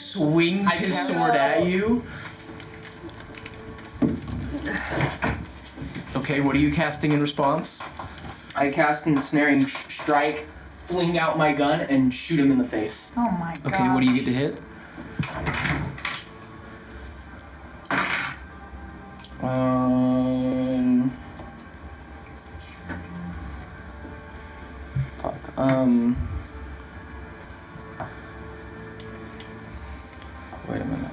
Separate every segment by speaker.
Speaker 1: swings his sword at you. Okay, what are you casting in response?
Speaker 2: I cast Ensnaring Strike, fling out my gun, and shoot him in the face.
Speaker 3: Oh my god.
Speaker 1: Okay, what do you get to hit?
Speaker 2: Fuck. Wait a minute.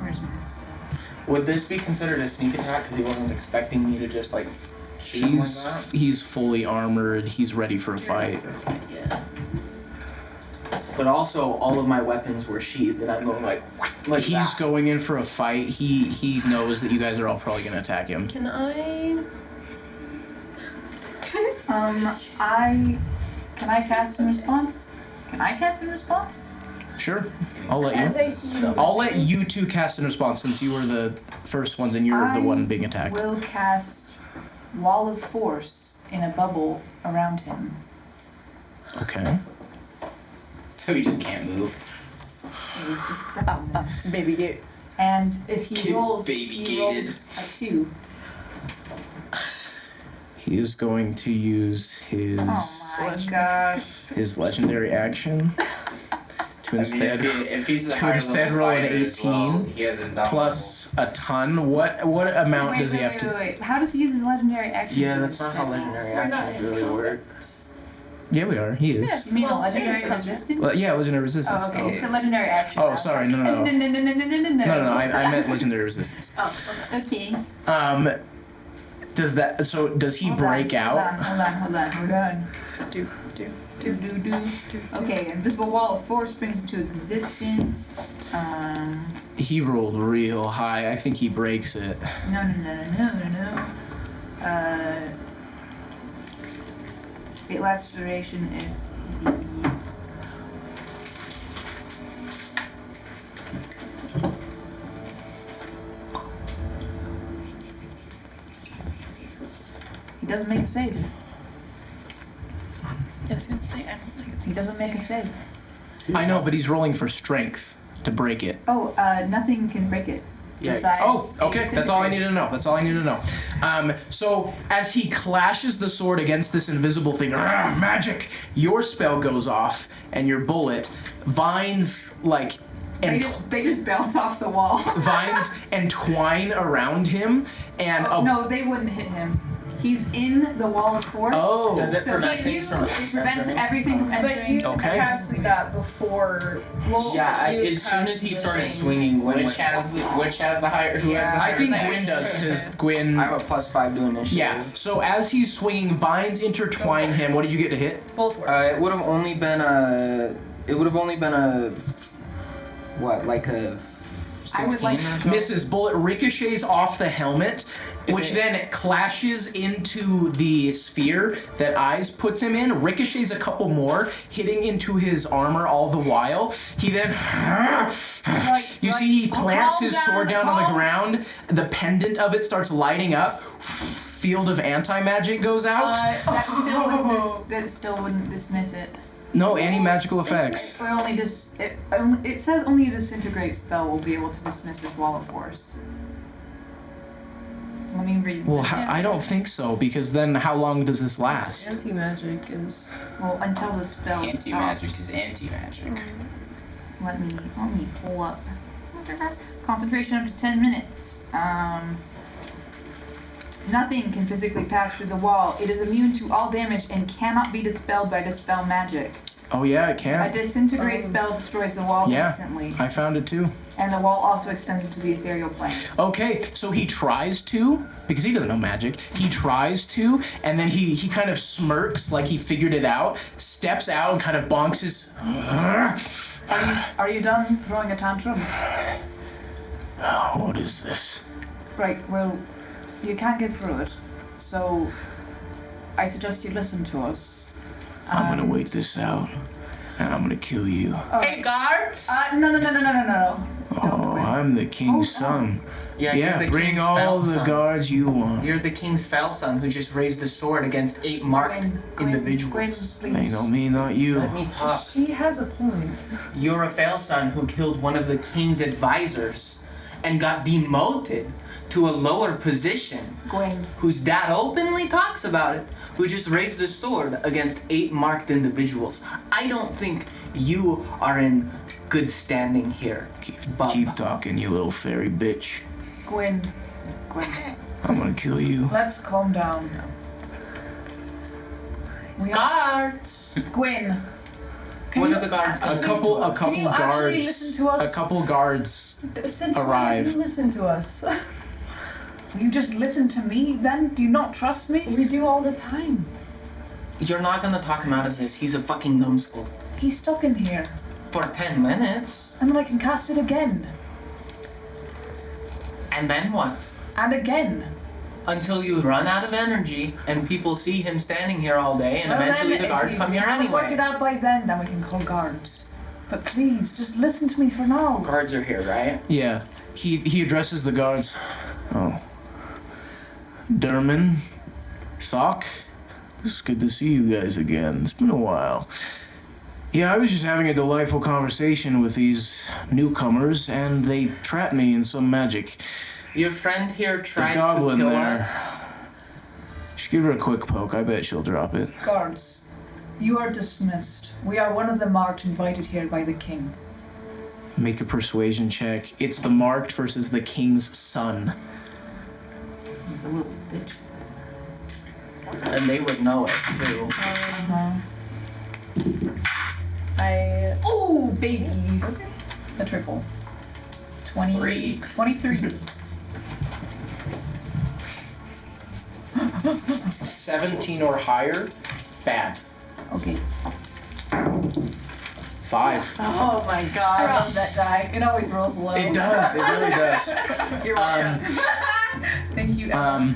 Speaker 3: Where's my spell?
Speaker 2: Would this be considered a sneak attack because he wasn't expecting me to just like shoot him like that?
Speaker 1: He's fully armored. He's ready for a fight.
Speaker 2: Yeah. But also, all of my weapons were sheathed, and I'm going like
Speaker 1: He's
Speaker 2: that.
Speaker 1: going in for a fight. He knows that you guys are all probably gonna attack him.
Speaker 4: Can I?
Speaker 3: Can I cast in response? Can I cast in response?
Speaker 1: Sure, I'll let you. I'll let you two cast in response since you were the first ones and you're the one being attacked.
Speaker 3: I will cast Wall of Force in a bubble around him.
Speaker 1: Okay.
Speaker 2: So he just can't move.
Speaker 3: He's just
Speaker 5: Baby gate.
Speaker 3: And if he rolls,
Speaker 2: Baby
Speaker 3: he
Speaker 2: gated.
Speaker 3: rolls a 2.
Speaker 1: He is going to use his
Speaker 3: Oh my gosh.
Speaker 1: his legendary action to instead
Speaker 2: if he's a
Speaker 1: to
Speaker 2: higher
Speaker 1: instead
Speaker 2: level
Speaker 1: roll an
Speaker 2: fighter as well,
Speaker 1: 18
Speaker 2: he has Indomitable.
Speaker 1: plus a ton. What amount does he have to?
Speaker 3: Wait. How does he use his legendary action?
Speaker 2: Yeah,
Speaker 3: to
Speaker 2: that's not how
Speaker 3: instead?
Speaker 2: legendary actions really work.
Speaker 1: Yeah, we are. He is.
Speaker 3: You mean a legendary
Speaker 4: it's-
Speaker 3: resistance?
Speaker 1: Well, yeah, legendary resistance.
Speaker 3: Oh, okay. It's a legendary action.
Speaker 1: Oh,
Speaker 3: I was
Speaker 1: sorry,
Speaker 3: like,
Speaker 1: no.
Speaker 3: No.
Speaker 1: No. I meant legendary resistance.
Speaker 3: Oh, okay.
Speaker 1: Does he break out?
Speaker 3: Hold on.
Speaker 5: Do.
Speaker 3: Okay, invisible wall of force springs into existence.
Speaker 1: He rolled real high. I think he breaks it.
Speaker 3: No. It lasts duration if the he doesn't make a save.
Speaker 4: I was gonna say, I don't think it's.
Speaker 3: He doesn't make a save.
Speaker 1: I know, but he's rolling for strength to break it.
Speaker 3: Oh, nothing can break it.
Speaker 2: Yeah.
Speaker 3: Besides
Speaker 1: Okay. That's all I need to know. So as he clashes the sword against this invisible thing, magic, your spell goes off, and your bullet vines like.
Speaker 3: They just bounce off the wall.
Speaker 1: Vines entwine around him, and
Speaker 3: No, they wouldn't hit him. He's in the wall of force.
Speaker 1: Oh.
Speaker 2: Does it
Speaker 3: So
Speaker 2: prevent
Speaker 3: he
Speaker 2: things from
Speaker 3: prevents
Speaker 2: entering?
Speaker 3: everything from
Speaker 4: But
Speaker 3: entering.
Speaker 4: you
Speaker 1: Okay.
Speaker 4: cast that before. Well,
Speaker 2: Yeah,
Speaker 4: you
Speaker 2: as soon as
Speaker 4: cast
Speaker 2: he
Speaker 4: the
Speaker 2: started
Speaker 4: thing.
Speaker 2: swinging, which has the higher? Who has the higher?
Speaker 1: I think
Speaker 2: thing?
Speaker 1: Gwyn does, because Gwyn.
Speaker 2: I have a +5 to initiative.
Speaker 1: Yeah. So as he's swinging, vines intertwine him. What did you get to hit?
Speaker 4: Both work.
Speaker 2: It would have only been a. What, like a 16
Speaker 3: I would like-
Speaker 2: or so?
Speaker 1: Misses. Bullet ricochets off the helmet, which then clashes into the sphere that Eyes puts him in, ricochets a couple more, hitting into his armor all the while. He then... You see he plants his sword down on the ground, the pendant of it starts lighting up, field of anti-magic goes out.
Speaker 3: That still wouldn't dismiss it.
Speaker 1: No, anti-magical effects.
Speaker 3: It says only a disintegrate spell will be able to dismiss his wall of force. Let me read.
Speaker 1: Well,
Speaker 3: this.
Speaker 1: I don't think so, because then how long does this last?
Speaker 4: Anti-magic is.
Speaker 3: Well, until the spell
Speaker 2: Anti-magic
Speaker 3: stops.
Speaker 2: is anti-magic.
Speaker 3: Let me pull up. Concentration up to 10 minutes. Nothing can physically pass through the wall. It is immune to all damage and cannot be dispelled by dispel magic.
Speaker 1: Oh yeah, it
Speaker 3: A
Speaker 1: can.
Speaker 3: disintegrate spell destroys the wall
Speaker 1: Yeah.
Speaker 3: instantly,
Speaker 1: I found it too.
Speaker 3: and the wall also extends into the ethereal plane.
Speaker 1: Okay, so he tries to, because he doesn't know magic, he tries to, and then he kind of smirks like he figured it out, steps out and kind of bonks his...
Speaker 3: Are you done throwing a tantrum?
Speaker 1: What is this?
Speaker 3: Right, well, you can't get through it, so I suggest you listen to us.
Speaker 1: I'm gonna wait this out, and I'm gonna kill you.
Speaker 3: Oh,
Speaker 5: Hey, guards!
Speaker 3: No.
Speaker 1: Oh, I'm the king's son.
Speaker 2: Yeah,
Speaker 1: Yeah,
Speaker 2: you're the
Speaker 1: bring
Speaker 2: king's
Speaker 1: all
Speaker 2: fell
Speaker 1: the
Speaker 2: son.
Speaker 1: guards you want.
Speaker 2: You're the king's fell son who just raised the sword against 8 marked individuals.
Speaker 3: Gwen,
Speaker 1: Ain't no me, not you.
Speaker 2: Let me talk.
Speaker 4: She has a point.
Speaker 2: You're a fail son who killed one of the king's advisors and got demoted to a lower position,
Speaker 3: Gwen,
Speaker 2: whose dad openly talks about it, who just raised the sword against 8 marked individuals. I don't think you are in good standing here.
Speaker 1: Keep talking, you little fairy bitch.
Speaker 3: Gwen.
Speaker 1: I'm gonna kill you.
Speaker 3: Let's calm down.
Speaker 2: Guards!
Speaker 3: Gwen.
Speaker 2: What are the guards
Speaker 1: A
Speaker 2: gonna do
Speaker 1: couple
Speaker 2: to us?
Speaker 3: Can you actually
Speaker 1: guards.
Speaker 3: listen to us?
Speaker 1: A couple guards.
Speaker 4: Since
Speaker 1: Arrive.
Speaker 4: when have you listened to us?
Speaker 3: Will you just listen to me then? Do you not trust me?
Speaker 4: We do all the time.
Speaker 2: You're not gonna talk him out of this. He's a fucking numbskull.
Speaker 3: He's stuck in here.
Speaker 2: For 10 minutes.
Speaker 3: And then I can cast it again.
Speaker 2: And then what?
Speaker 3: And again.
Speaker 2: Until you run out of energy and people see him standing here all day and
Speaker 3: Well,
Speaker 2: eventually
Speaker 3: then,
Speaker 2: the guards
Speaker 3: if
Speaker 2: come
Speaker 3: you
Speaker 2: here
Speaker 3: haven't worked it
Speaker 2: anyway.
Speaker 3: out by then we can call guards. But please, just listen to me for now.
Speaker 2: Guards are here, right?
Speaker 1: Yeah. He addresses the guards. Oh. Derman. Sock. It's good to see you guys again. It's been a while. Yeah, I was just having a delightful conversation with these newcomers, and they trapped me in some magic.
Speaker 2: Your friend here
Speaker 1: The
Speaker 2: tried to
Speaker 1: goblin
Speaker 2: kill
Speaker 1: there.
Speaker 2: us.
Speaker 1: Just give her a quick poke. I bet she'll drop it.
Speaker 3: Guards, you are dismissed. We are one of the marked invited here by the king.
Speaker 1: Make a persuasion check. It's the marked versus the king's son.
Speaker 3: He's a little bitch.
Speaker 2: And they would know it too.
Speaker 3: Oh, baby. Okay. A triple.
Speaker 2: 3.
Speaker 3: 23.
Speaker 1: 17 or higher, bad.
Speaker 3: Okay.
Speaker 1: 5.
Speaker 3: Oh my god. I love that die. It always rolls low.
Speaker 1: It does. It really does.
Speaker 3: You're welcome. Thank you, Emma,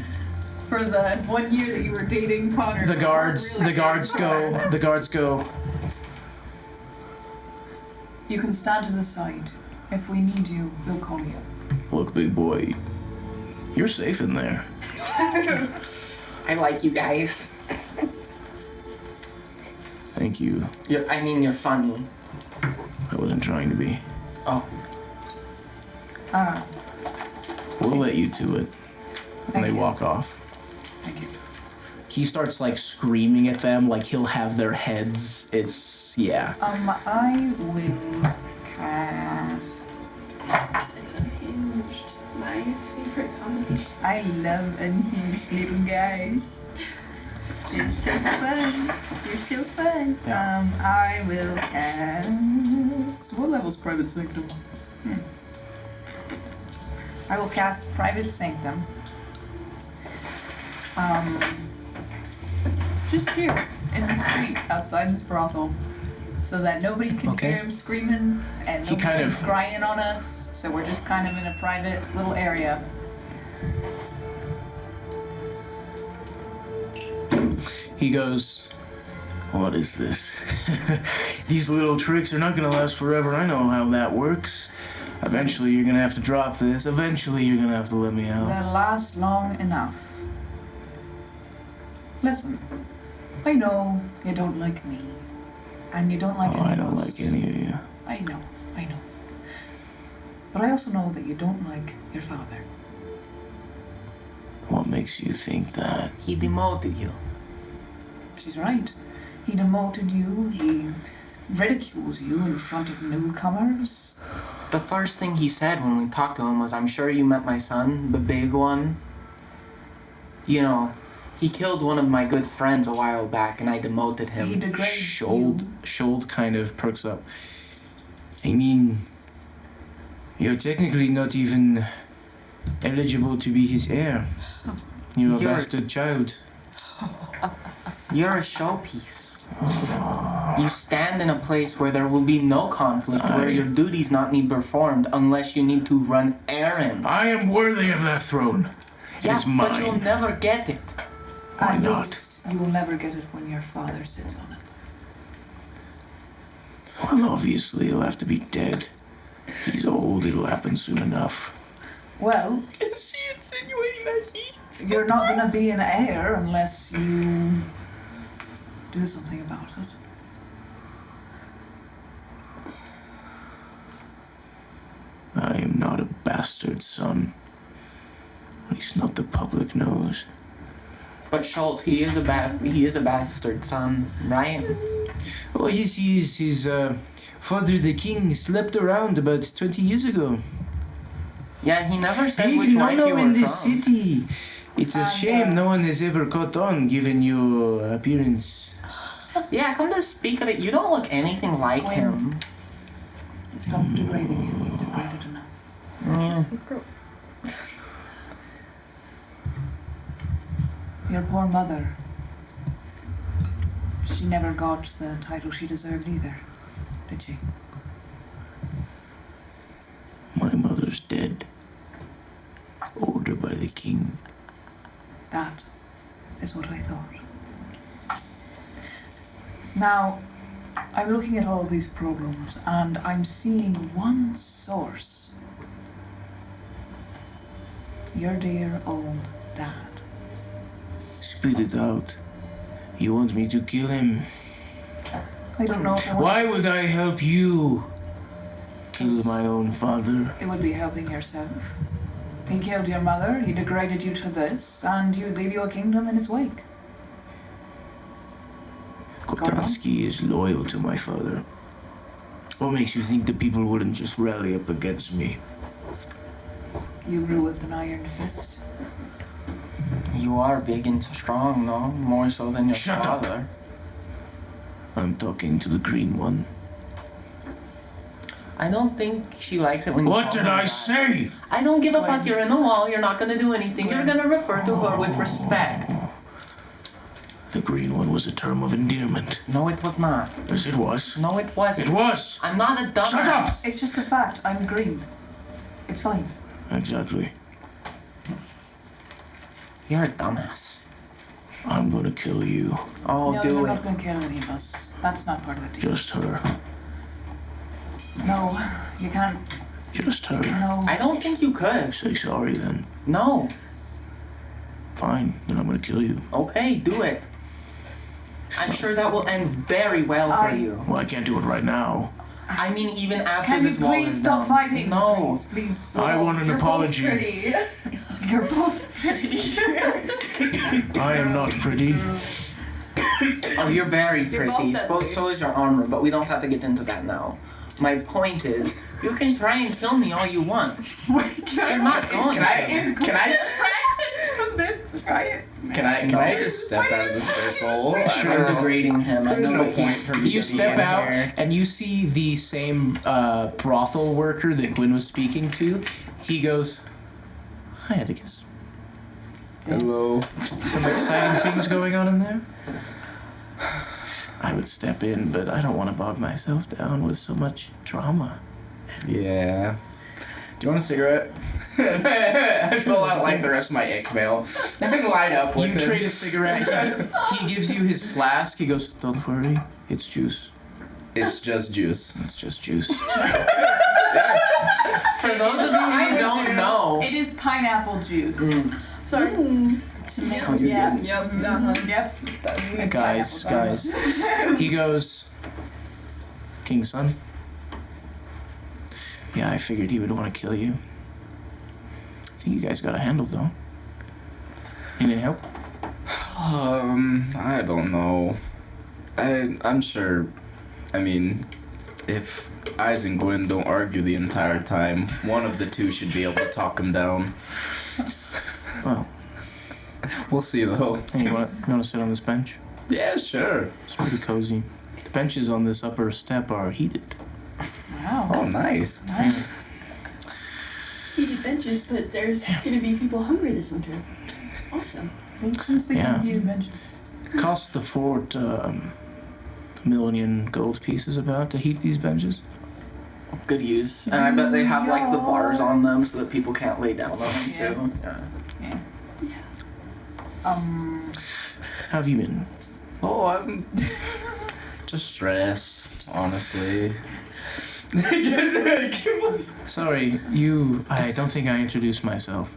Speaker 3: for the 1 year that you were dating Connor.
Speaker 1: The guards.
Speaker 3: Really
Speaker 1: The guards go. The guards go.
Speaker 3: You can stand to the side. If we need you, we'll call you.
Speaker 1: Look, big boy. You're safe in there.
Speaker 2: I like you guys.
Speaker 1: Thank you.
Speaker 2: You're funny.
Speaker 1: I wasn't trying to be.
Speaker 2: Oh.
Speaker 1: We'll let you to it. And
Speaker 3: Thank
Speaker 1: they
Speaker 3: you.
Speaker 1: walk off.
Speaker 3: Thank you.
Speaker 1: He starts like screaming at them, like he'll have their heads. It's yeah.
Speaker 3: I will cast.
Speaker 5: Unhinged. My favorite combination.
Speaker 3: I love unhinged little guys. You're so fun. You're so fun.
Speaker 1: Yeah.
Speaker 3: I will cast. What level's Private Sanctum? I will cast Private Sanctum. Just here in the street outside this brothel, so that nobody can
Speaker 1: Okay.
Speaker 3: hear him screaming and
Speaker 1: He kind
Speaker 3: nobody's
Speaker 1: of-
Speaker 3: crying on us. So we're just kind of in a private little area.
Speaker 1: He goes, "What is this? These little tricks are not gonna last forever. I know how that works. Eventually you're gonna have to drop this. Eventually you're gonna have to let me out."
Speaker 3: They'll last long enough. Listen, I know you don't like me, and you don't like
Speaker 1: Oh,
Speaker 3: any
Speaker 1: I
Speaker 3: of
Speaker 1: don't
Speaker 3: us.
Speaker 1: like any of you.
Speaker 3: I know. But I also know that you don't like your father.
Speaker 1: What makes you think that?
Speaker 2: He demoted you.
Speaker 3: She's right. He demoted you, he ridicules you in front of newcomers.
Speaker 2: The first thing he said when we talked to him was, "I'm sure you met my son, the big one. You know, he killed one of my good friends a while back and I demoted him."
Speaker 3: He degrades
Speaker 1: Shold
Speaker 3: you.
Speaker 1: Shold kind of perks up. I mean, you're technically not even eligible to be his heir. You're a
Speaker 2: You're-
Speaker 1: bastard child.
Speaker 2: You're a showpiece. You stand in a place where there will be no conflict, where your duties not need performed unless you need to run errands.
Speaker 1: I am worthy of that throne.
Speaker 2: Yeah,
Speaker 1: It's
Speaker 2: but you'll
Speaker 1: mine.
Speaker 2: never get it.
Speaker 1: Why
Speaker 3: At
Speaker 1: not?
Speaker 3: least you will never get it when your father sits on it.
Speaker 1: Well, obviously, he'll have to be dead. He's old, it'll happen soon enough.
Speaker 3: Well,
Speaker 2: Is she insinuating that he?
Speaker 3: you're not gonna be an heir unless you do something about it.
Speaker 1: I am not a bastard son. At least not the public knows.
Speaker 2: But Schultz, he is a bastard son, right?
Speaker 1: Oh, yes, he is. His father, the king, slept around about 20 years ago.
Speaker 2: Yeah, he never said
Speaker 1: Big
Speaker 2: which wife you
Speaker 1: no-no
Speaker 2: were
Speaker 1: in this
Speaker 2: from.
Speaker 1: city. It's a
Speaker 3: And,
Speaker 1: shame no one has ever caught on, given your appearance.
Speaker 2: Yeah, come to speak of it, you don't look anything like
Speaker 3: Gwen.
Speaker 2: him.
Speaker 3: Stop degrading him. He's degraded enough.
Speaker 2: Yeah.
Speaker 3: Your poor mother. She never got the title she deserved either, did she?
Speaker 1: My mother's dead. Order by the king.
Speaker 3: That is what I thought. Now, I'm looking at all these problems and I'm seeing one source. Your dear old dad.
Speaker 1: Spit it out. You want me to kill him?
Speaker 3: I don't know if I want
Speaker 1: Why would I help you? Kill my own father.
Speaker 3: It would be helping yourself. He killed your mother, he degraded you to this, and he would leave you a kingdom in his wake.
Speaker 1: Kotansky is loyal to my father. What makes you think the people wouldn't just rally up against me?
Speaker 3: You rule with an iron fist.
Speaker 2: You are big and strong, no? More so than your
Speaker 1: Shut up.
Speaker 2: father.
Speaker 1: I'm talking to the green one.
Speaker 2: I don't think she likes it when you
Speaker 1: What
Speaker 2: call
Speaker 1: did
Speaker 2: her
Speaker 1: I
Speaker 2: that.
Speaker 1: say?
Speaker 2: I don't give a fuck. You're in the wall. You're not gonna do anything. You're gonna refer to her with respect.
Speaker 1: The green one was a term of endearment.
Speaker 2: No, it was not.
Speaker 1: Yes, it was.
Speaker 2: No, it wasn't.
Speaker 1: It was.
Speaker 2: I'm not a dumbass.
Speaker 1: Shut up!
Speaker 3: It's just a fact. I'm green. It's fine.
Speaker 1: Exactly.
Speaker 2: You're a dumbass.
Speaker 1: I'm gonna kill you.
Speaker 2: Oh,
Speaker 3: No,
Speaker 2: do
Speaker 3: you're
Speaker 2: it.
Speaker 3: not going to kill any of us. That's not part of the deal.
Speaker 1: Just her.
Speaker 3: No, you can't.
Speaker 1: Just her.
Speaker 3: No.
Speaker 2: I don't think you could.
Speaker 1: Say sorry then.
Speaker 2: No.
Speaker 1: Fine, then I'm gonna kill you.
Speaker 2: Okay, do it. I'm sure that will end very well for you.
Speaker 1: Well, I can't do it right now.
Speaker 2: I mean, even after
Speaker 3: Can you
Speaker 2: this wall
Speaker 3: please
Speaker 2: is
Speaker 3: stop
Speaker 2: down.
Speaker 3: fighting?
Speaker 2: No.
Speaker 3: Please.
Speaker 1: I want an apology.
Speaker 3: You're both pretty.
Speaker 1: I am not pretty.
Speaker 2: Oh, you're very
Speaker 4: You're
Speaker 2: pretty.
Speaker 4: both
Speaker 2: So,
Speaker 4: ugly.
Speaker 2: so is your armor, but we don't have to get into that now. My point is, you can try and kill me all you want. You're not going to.
Speaker 6: Can I just step out of the circle?
Speaker 2: I'm degrading him. I
Speaker 6: There's
Speaker 2: know
Speaker 6: no
Speaker 2: what
Speaker 6: point
Speaker 2: he's-
Speaker 6: for me
Speaker 1: You
Speaker 6: to be
Speaker 1: step
Speaker 6: in
Speaker 1: out
Speaker 6: here.
Speaker 1: and you see the same brothel worker that Gwyn was speaking to. He goes, "Hi, Atticus.
Speaker 6: Hello.
Speaker 1: Some exciting things going on in there?" I would step in, but I don't want to bog myself down with so much drama.
Speaker 6: Yeah. Do you want a cigarette? I pull out like the rest of my ick veil and light up
Speaker 1: You
Speaker 6: with
Speaker 1: trade
Speaker 6: it.
Speaker 1: a cigarette. He gives you his flask. He goes, "Don't worry, it's juice.
Speaker 6: It's just juice.
Speaker 1: It's just juice."
Speaker 2: For those of you who don't know,
Speaker 3: It is pineapple juice.
Speaker 4: Sorry.
Speaker 3: To make
Speaker 6: Oh, you're
Speaker 4: Yeah.
Speaker 6: good.
Speaker 4: Yep.
Speaker 3: Yep. It's
Speaker 1: Guys,
Speaker 3: pineapple juice.
Speaker 1: He goes, "King's son. Yeah, I figured he would want to kill you. I think you guys got a handle, though. You need help?"
Speaker 6: I don't know. I'm sure. I mean, if Eyes and Gwen don't argue the entire time, one of the two should be able to talk him down.
Speaker 1: Well,
Speaker 6: We'll see though.
Speaker 1: hey, you want to sit on this bench?
Speaker 6: Yeah, sure.
Speaker 1: It's pretty cozy. The benches on this upper step are heated.
Speaker 3: Wow.
Speaker 6: Oh, nice.
Speaker 3: Nice.
Speaker 5: Heated benches, but there's gonna be people hungry this winter. Awesome.
Speaker 3: Who's thinking
Speaker 1: Yeah.
Speaker 3: you mentioned?
Speaker 1: Cost the fort a million gold pieces about to heat these benches.
Speaker 2: good use. And I bet they have like the bars on them so that people can't lay down on them too. Yeah.
Speaker 1: How have you been?
Speaker 6: Oh, I'm just stressed, honestly.
Speaker 1: Sorry, I don't think I introduced myself.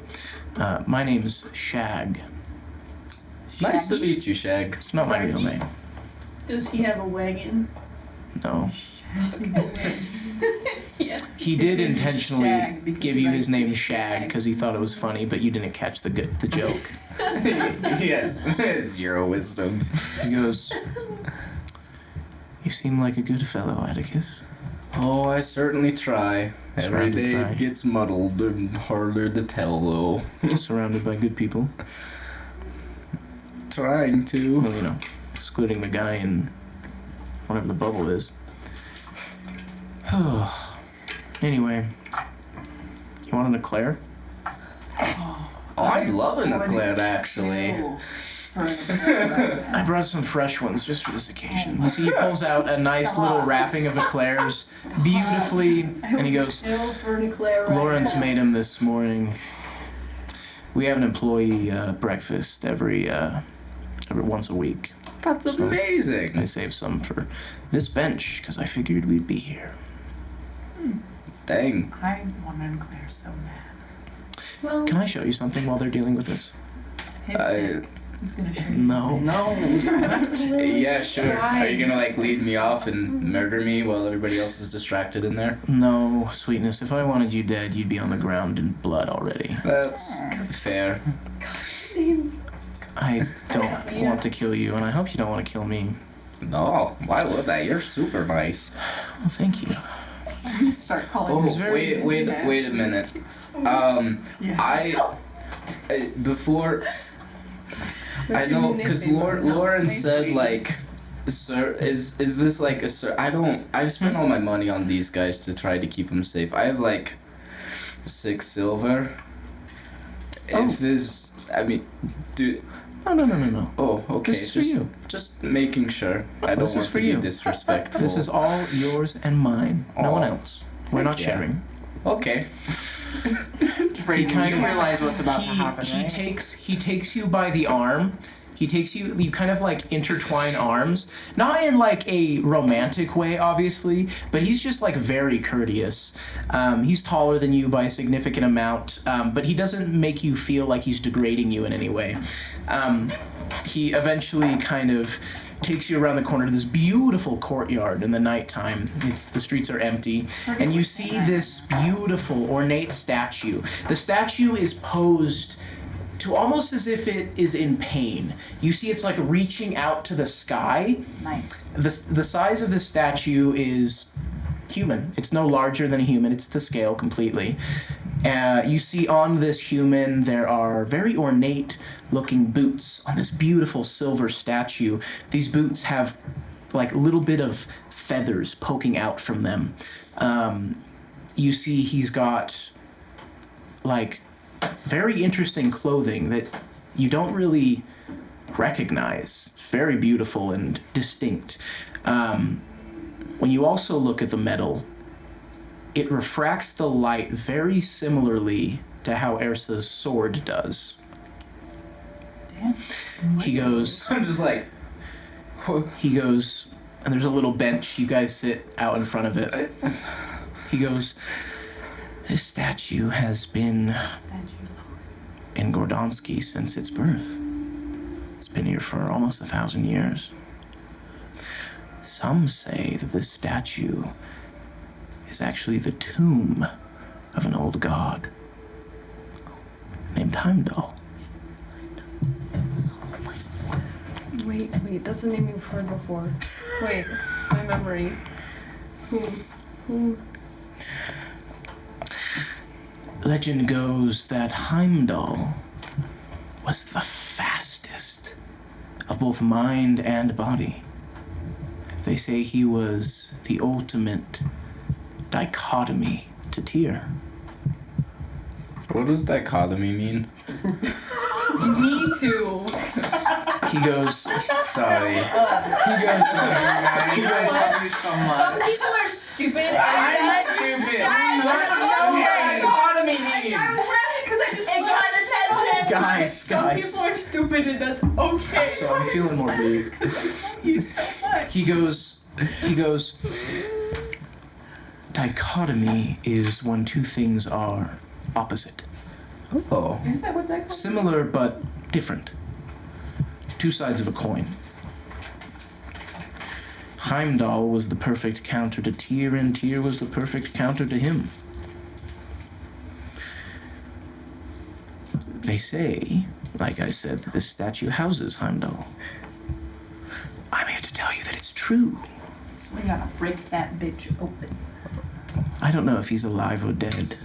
Speaker 1: My name's Shag.
Speaker 6: Nice to meet you, Shag.
Speaker 1: It's not my real name.
Speaker 5: Does he have a wagon?
Speaker 1: No.
Speaker 5: Yeah.
Speaker 1: He did
Speaker 3: name is
Speaker 1: intentionally
Speaker 3: Shag because
Speaker 1: give
Speaker 3: he
Speaker 1: you
Speaker 3: likes
Speaker 1: his
Speaker 3: to
Speaker 1: name
Speaker 3: shag.
Speaker 1: Shag because he thought it was funny, but you didn't catch the joke.
Speaker 6: Yes, zero wisdom.
Speaker 1: He goes, "You seem like a good fellow, Atticus."
Speaker 6: Oh, I certainly try. Every
Speaker 1: Surrounded
Speaker 6: day
Speaker 1: by-
Speaker 6: it gets muddled and harder to tell, though.
Speaker 1: Surrounded by good people.
Speaker 6: Trying to.
Speaker 1: Well, you know, excluding the guy in whatever the bubble is. Anyway, you want an eclair?
Speaker 6: Oh, I'd love an eclair, actually.
Speaker 1: I brought some fresh ones just for this occasion. You see, he pulls out a nice little wrapping of eclairs, beautifully, and he goes, "Lawrence made them this morning. We have an employee breakfast every once a week.
Speaker 6: That's
Speaker 1: I
Speaker 6: amazing.
Speaker 1: saved some for this bench because I figured we'd be here."
Speaker 6: Dang.
Speaker 3: I want an eclair so bad.
Speaker 5: Well,
Speaker 1: Can I show you something while they're dealing with this?
Speaker 3: His stick is gonna show you.
Speaker 1: No.
Speaker 2: No.
Speaker 6: Yeah, sure. Are you gonna like lead me off and murder me while everybody else is distracted in there?
Speaker 1: No, sweetness. If I wanted you dead, you'd be on the ground in blood already.
Speaker 6: That's fair.
Speaker 1: I don't want to kill you, and I hope you don't want to kill me.
Speaker 6: No, why would I? You're super nice.
Speaker 1: Well, thank you.
Speaker 3: Start calling
Speaker 6: Oh,
Speaker 3: this
Speaker 6: wait a minute. Before I know, because Lauren said like, sir, is this like a sir? I've spent all my money on these guys to try to keep them safe. I have like 6 silver. If this, I mean, dude.
Speaker 1: No.
Speaker 6: Oh, okay.
Speaker 1: This is for you.
Speaker 6: Just making sure. I don't
Speaker 1: This is
Speaker 6: want
Speaker 1: for
Speaker 6: to be
Speaker 1: you.
Speaker 6: disrespectful.
Speaker 1: This is all yours and mine. No one
Speaker 6: Aw.
Speaker 1: else. We're not
Speaker 6: Yeah.
Speaker 1: sharing.
Speaker 6: Okay.
Speaker 2: Brady,
Speaker 1: kind
Speaker 2: you
Speaker 1: of-
Speaker 2: realize what's about to happen,
Speaker 1: he
Speaker 2: right?
Speaker 1: takes you by the arm. You kind of like intertwine arms, not in like a romantic way, obviously, but he's just like very courteous. He's taller than you by a significant amount, but he doesn't make you feel like he's degrading you in any way. He eventually kind of takes you around the corner to this beautiful courtyard in the nighttime. The streets are empty, and you see this beautiful ornate statue. The statue is posed to almost as if it is in pain. You see it's like reaching out to the sky.
Speaker 3: Nice.
Speaker 1: The size of this statue is human. It's no larger than a human. It's to scale completely. You see on this human there are very ornate looking boots on this beautiful silver statue. These boots have like a little bit of feathers poking out from them. You see he's got like very interesting clothing that you don't really recognize. It's very beautiful and distinct. When you also look at the metal, it refracts the light very similarly to how Ersa's sword does.
Speaker 3: Damn.
Speaker 1: He goes,
Speaker 6: I'm just like,
Speaker 1: and there's a little bench. You guys sit out in front of it. He goes, "This statue has been in Gordonsky since its birth. It's been here for almost 1,000 years. Some say that this statue is actually the tomb of an old god named Heimdall."
Speaker 4: Wait, that's a name you've heard before. Wait, my memory. Who?
Speaker 1: Legend goes that Heimdall was the fastest of both mind and body. They say he was the ultimate dichotomy to Tyr.
Speaker 6: what does dichotomy mean?
Speaker 4: Me too.
Speaker 1: He goes,
Speaker 6: Sorry.
Speaker 1: he goes,
Speaker 4: Some people are stupid.
Speaker 6: I'm stupid. Dichotomy means.
Speaker 4: Because I just got attention.
Speaker 1: Guys.
Speaker 4: Some people are stupid and that's okay.
Speaker 1: So I'm feeling more bleak.
Speaker 4: You so much.
Speaker 1: He goes, dichotomy is when two things are opposite.
Speaker 6: Oh.
Speaker 3: Is that what that called?
Speaker 1: Similar but different. Two sides of a coin. Heimdall was the perfect counter to Tyr, and Tyr was the perfect counter to him. They say, like I said, that this statue houses Heimdall. I'm here to tell you that it's true.
Speaker 3: We gotta break that bitch open.
Speaker 1: I don't know if he's alive or dead.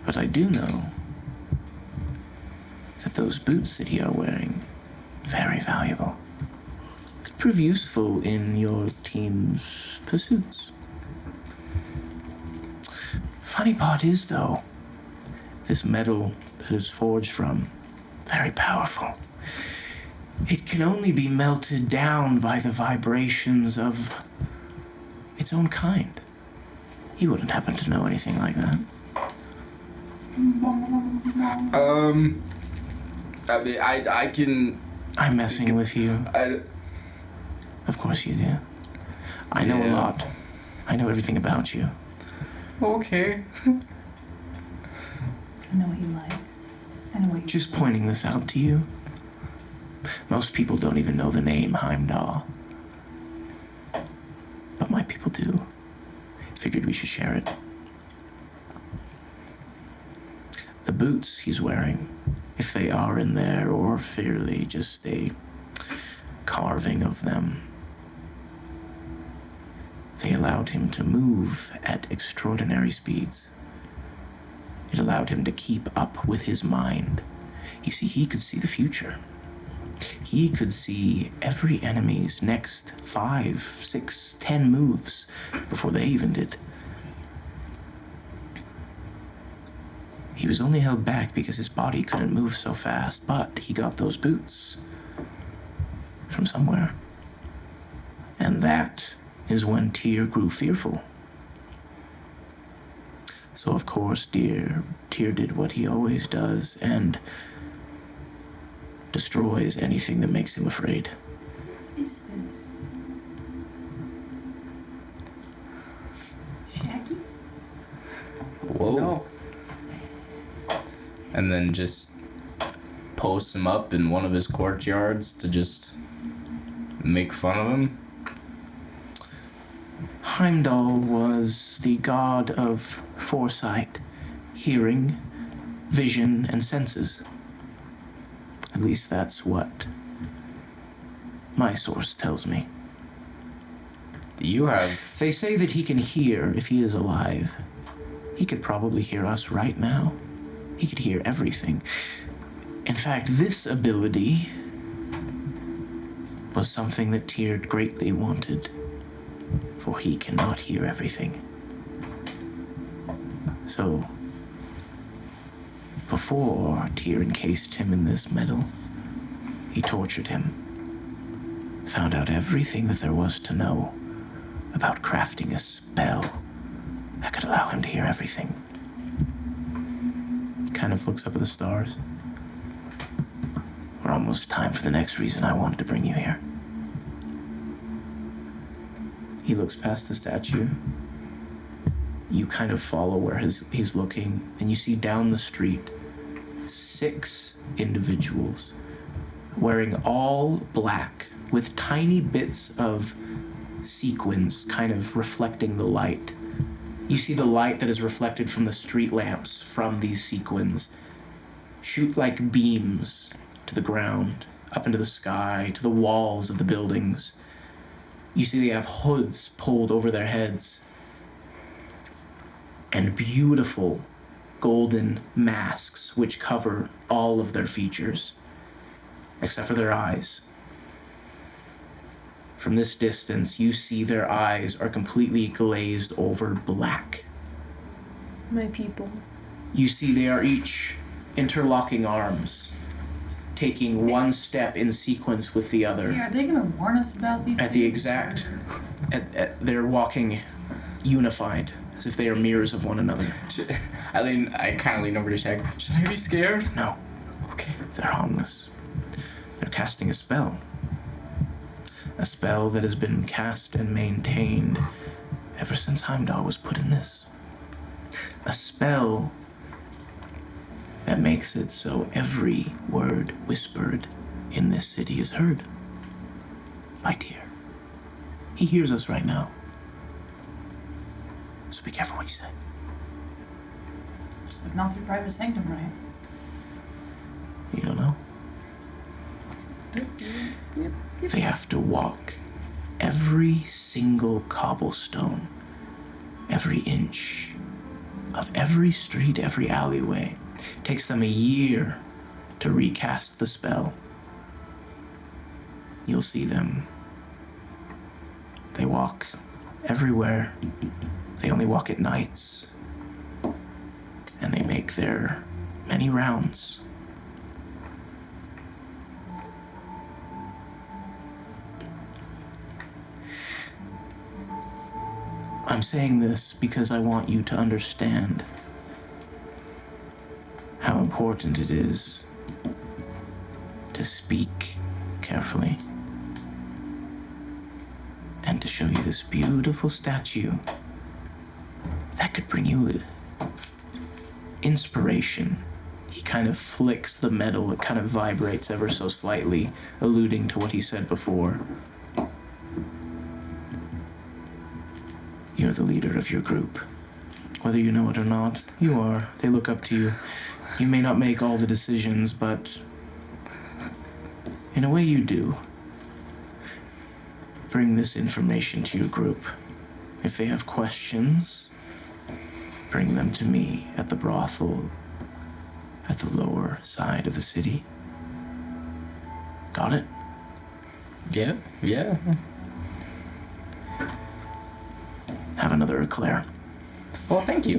Speaker 1: But I do know that those boots that you are wearing, very valuable. Could prove useful in your team's pursuits. Funny part is, though, this metal that is forged from, very powerful. It can only be melted down by the vibrations of its own kind. You wouldn't happen to know anything like that.
Speaker 6: I mean, I can.
Speaker 1: I'm messing with you. Of course you do. I know a lot. I know everything about you.
Speaker 6: Okay.
Speaker 3: I know what you like. I know what you
Speaker 1: Just pointing this out to you. Most people don't even know the name Heimdall. But my people do. Figured we should share it. The boots he's wearing, if they are in there or fairly just a carving of them, they allowed him to move at extraordinary speeds. It allowed him to keep up with his mind. You see, he could see the future. He could see every enemy's next 5, 6, 10 moves before they even did. He was only held back because his body couldn't move so fast, but he got those boots from somewhere. And that is when Tyr grew fearful. So of course, Tyr did what he always does and destroys anything that makes him afraid.
Speaker 5: What is this? Shaggy?
Speaker 6: Whoa.
Speaker 2: No.
Speaker 6: And then just posts him up in one of his courtyards to just make fun of him.
Speaker 1: Heimdall was the god of foresight, hearing, vision, and senses. At least that's what my source tells me.
Speaker 6: You have.
Speaker 1: They say that he can hear if he is alive. He could probably hear us right now. He could hear everything. In fact, this ability was something that Tyr greatly wanted, for he cannot hear everything. So, before Tyr encased him in this metal, he tortured him, found out everything that there was to know about crafting a spell that could allow him to hear everything. He kind of looks up at the stars. We're almost time for the next reason I wanted to bring you here. He looks past the statue. You kind of follow where he's looking, and you see down the street 6 individuals wearing all black with tiny bits of sequins kind of reflecting the light. You see the light that is reflected from the street lamps from these sequins shoot like beams to the ground, up into the sky, to the walls of the buildings. You see they have hoods pulled over their heads and beautiful golden masks which cover all of their features, except for their eyes. From this distance, you see their eyes are completely glazed over black.
Speaker 4: My people.
Speaker 1: You see they are each interlocking arms, taking one step in sequence with the other.
Speaker 3: Yeah, are they gonna warn us about these
Speaker 1: At the
Speaker 3: things,
Speaker 1: exact,
Speaker 3: or-
Speaker 1: they're walking unified, as if they are mirrors of one another.
Speaker 6: I kind of lean over to Shag. Should I be scared?
Speaker 1: No,
Speaker 6: Okay.
Speaker 1: they're harmless. They're casting a spell. A spell that has been cast and maintained ever since Heimdall was put in this. A spell that makes it so every word whispered in this city is heard by Tyr. He hears us right now. So be careful what you say.
Speaker 3: But not through private sanctum, right?
Speaker 1: You don't know.
Speaker 4: Yep.
Speaker 1: They have to walk every single cobblestone, every inch of every street, every alleyway. Takes them a year to recast the spell. You'll see them. They walk everywhere. They only walk at nights. And they make their many rounds. I'm saying this because I want you to understand how important it is to speak carefully and to show you this beautiful statue that could bring you inspiration. He kind of flicks the metal, it kind of vibrates ever so slightly, alluding to what he said before. You're the leader of your group. Whether you know it or not, you are. They look up to you. You may not make all the decisions, but in a way you do. Bring this information to your group. If they have questions, bring them to me at the brothel at the lower side of the city. Got it?
Speaker 6: Yeah.
Speaker 1: Have another eclair.
Speaker 6: Well, thank you.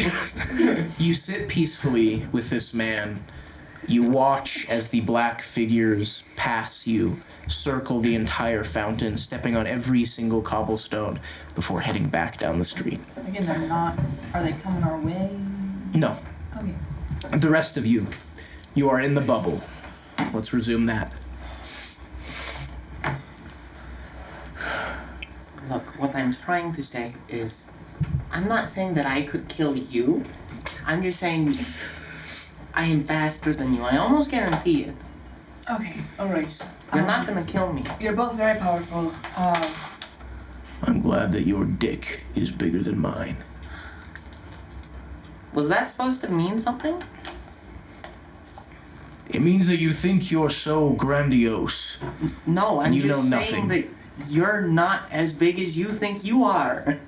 Speaker 1: You sit peacefully with this man. You watch as the black figures pass you, circle the entire fountain, stepping on every single cobblestone before heading back down the street.
Speaker 3: Again, they're not. Are they coming our way?
Speaker 1: No.
Speaker 3: Okay.
Speaker 1: The rest of you, you are in the bubble. Let's resume that.
Speaker 2: Look, what I'm trying to say is, I'm not saying that I could kill you. I'm just saying I am faster than you. I almost guarantee it.
Speaker 3: Okay, alright.
Speaker 2: You're not gonna kill me.
Speaker 3: You're both very powerful.
Speaker 1: I'm glad that your dick is bigger than mine.
Speaker 2: Was that supposed to mean something?
Speaker 1: It means that you think you're so grandiose.
Speaker 2: No, I'm
Speaker 1: You
Speaker 2: just
Speaker 1: know
Speaker 2: saying
Speaker 1: nothing.
Speaker 2: that you're not as big as you think you are.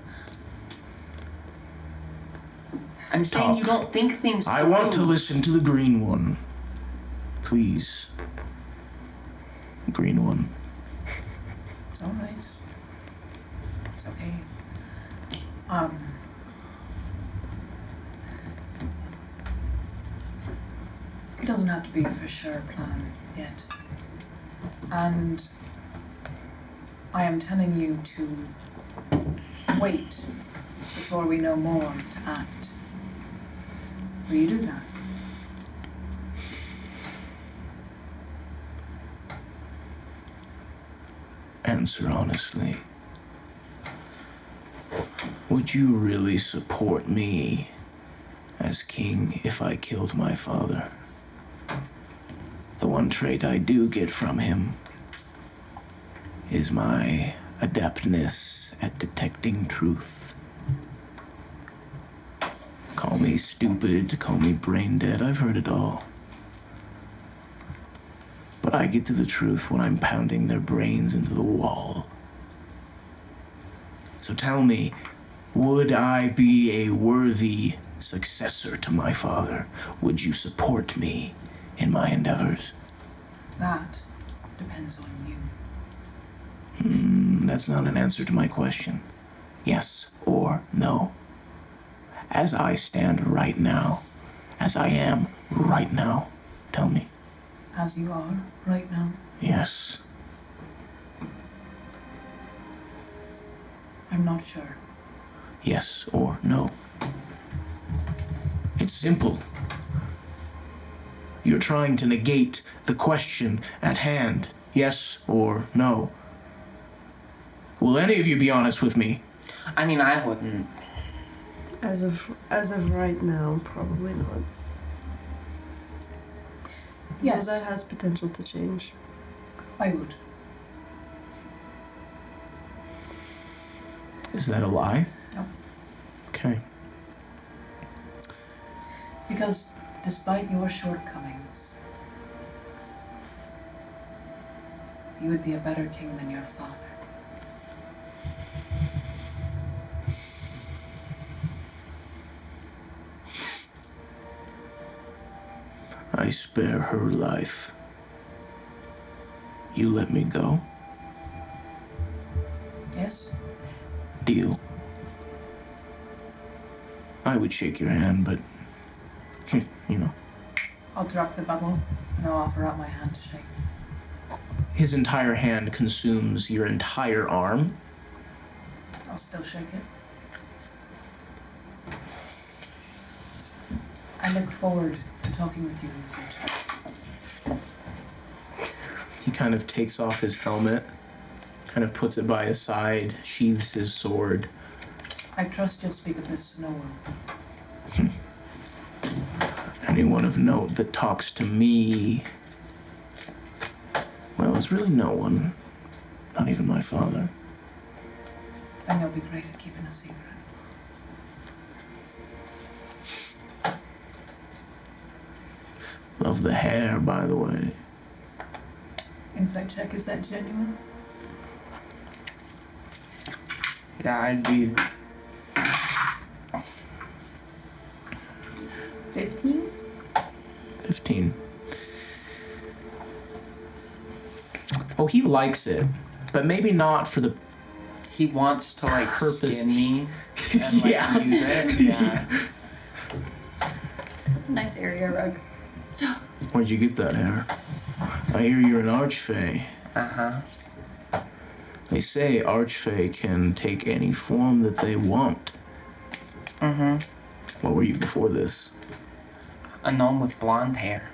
Speaker 2: I'm saying you don't think things through.
Speaker 1: I want to listen to the green one. Please. Green one.
Speaker 3: It's alright. It's okay. It doesn't have to be a for sure plan yet. And I am telling you to wait before we know more to act. Will you do that?
Speaker 1: Answer honestly. Would you really support me as king if I killed my father? The one trait I do get from him is my adeptness at detecting truth. Call me stupid, call me brain dead, I've heard it all. But I get to the truth when I'm pounding their brains into the wall. So tell me, would I be a worthy successor to my father? Would you support me in my endeavors?
Speaker 3: That depends on you.
Speaker 1: That's not an answer to my question. Yes or no. As I stand right now, as I am right now, tell me.
Speaker 3: As you are right now.
Speaker 1: Yes.
Speaker 3: I'm not sure.
Speaker 1: Yes or no. It's simple. You're trying to negate the question at hand. Yes or no. Will any of you be honest with me?
Speaker 2: I mean, I wouldn't.
Speaker 4: As of right now, probably not.
Speaker 3: Yes,
Speaker 4: Well, that has potential to change.
Speaker 3: I would.
Speaker 1: Is that a lie?
Speaker 3: No.
Speaker 1: Okay.
Speaker 3: Because despite your shortcomings, you would be a better king than your father.
Speaker 1: I spare her life. You let me go?
Speaker 3: Yes?
Speaker 1: Deal. I would shake your hand, but, you know.
Speaker 3: I'll drop the bubble and I'll offer out my hand to shake.
Speaker 1: His entire hand consumes your entire arm.
Speaker 3: I'll still shake it. I look forward to talking with you in the future.
Speaker 1: He kind of takes off his helmet, kind of puts it by his side, sheathes his sword.
Speaker 3: I trust you'll speak of this to no one.
Speaker 1: Anyone of note that talks to me, well, it's really no one. Not even my father.
Speaker 3: Then you'll be great at keeping a secret.
Speaker 1: Love the hair, by the way.
Speaker 3: Insight check, is that genuine?
Speaker 2: Yeah, I'd be.
Speaker 5: 15?
Speaker 1: 15. Oh, he likes it, but maybe not for the
Speaker 2: He wants to like
Speaker 1: Purpose.
Speaker 2: skin me and like
Speaker 1: Yeah.
Speaker 2: use it. Yeah.
Speaker 5: Nice area rug.
Speaker 1: Where'd you get that hair? I hear you're an archfey.
Speaker 2: Uh-huh.
Speaker 1: They say archfey can take any form that they want.
Speaker 2: Mm-hmm.
Speaker 1: What were you before this?
Speaker 2: A gnome with blonde hair.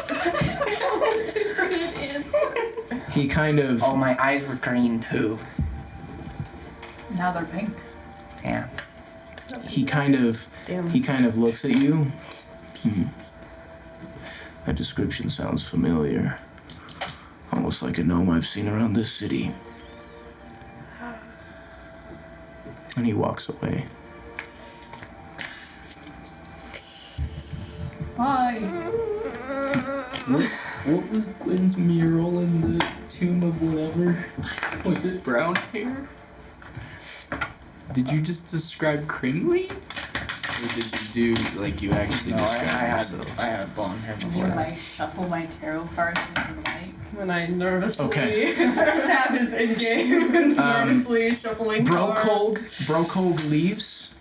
Speaker 5: That's a good answer.
Speaker 1: He kind of
Speaker 2: Oh, my eyes were green too.
Speaker 3: Now they're pink.
Speaker 2: Yeah.
Speaker 1: he kind of
Speaker 4: Damn.
Speaker 1: looks at you. That description sounds familiar. Almost like a gnome I've seen around this city. And he walks away.
Speaker 3: Hi!
Speaker 6: What was Gwen's mural in the tomb of whatever? Was it brown hair? Did you just describe Crimley? Or did you do, like, you actually
Speaker 2: No, I
Speaker 6: described yourself?
Speaker 2: had blonde hair
Speaker 3: Can
Speaker 2: before.
Speaker 3: you like shuffle my tarot cards into the mic?
Speaker 4: When I nervously.
Speaker 1: Okay.
Speaker 4: Sab is in game and nervously shuffling cards.
Speaker 1: Brokolg leaves,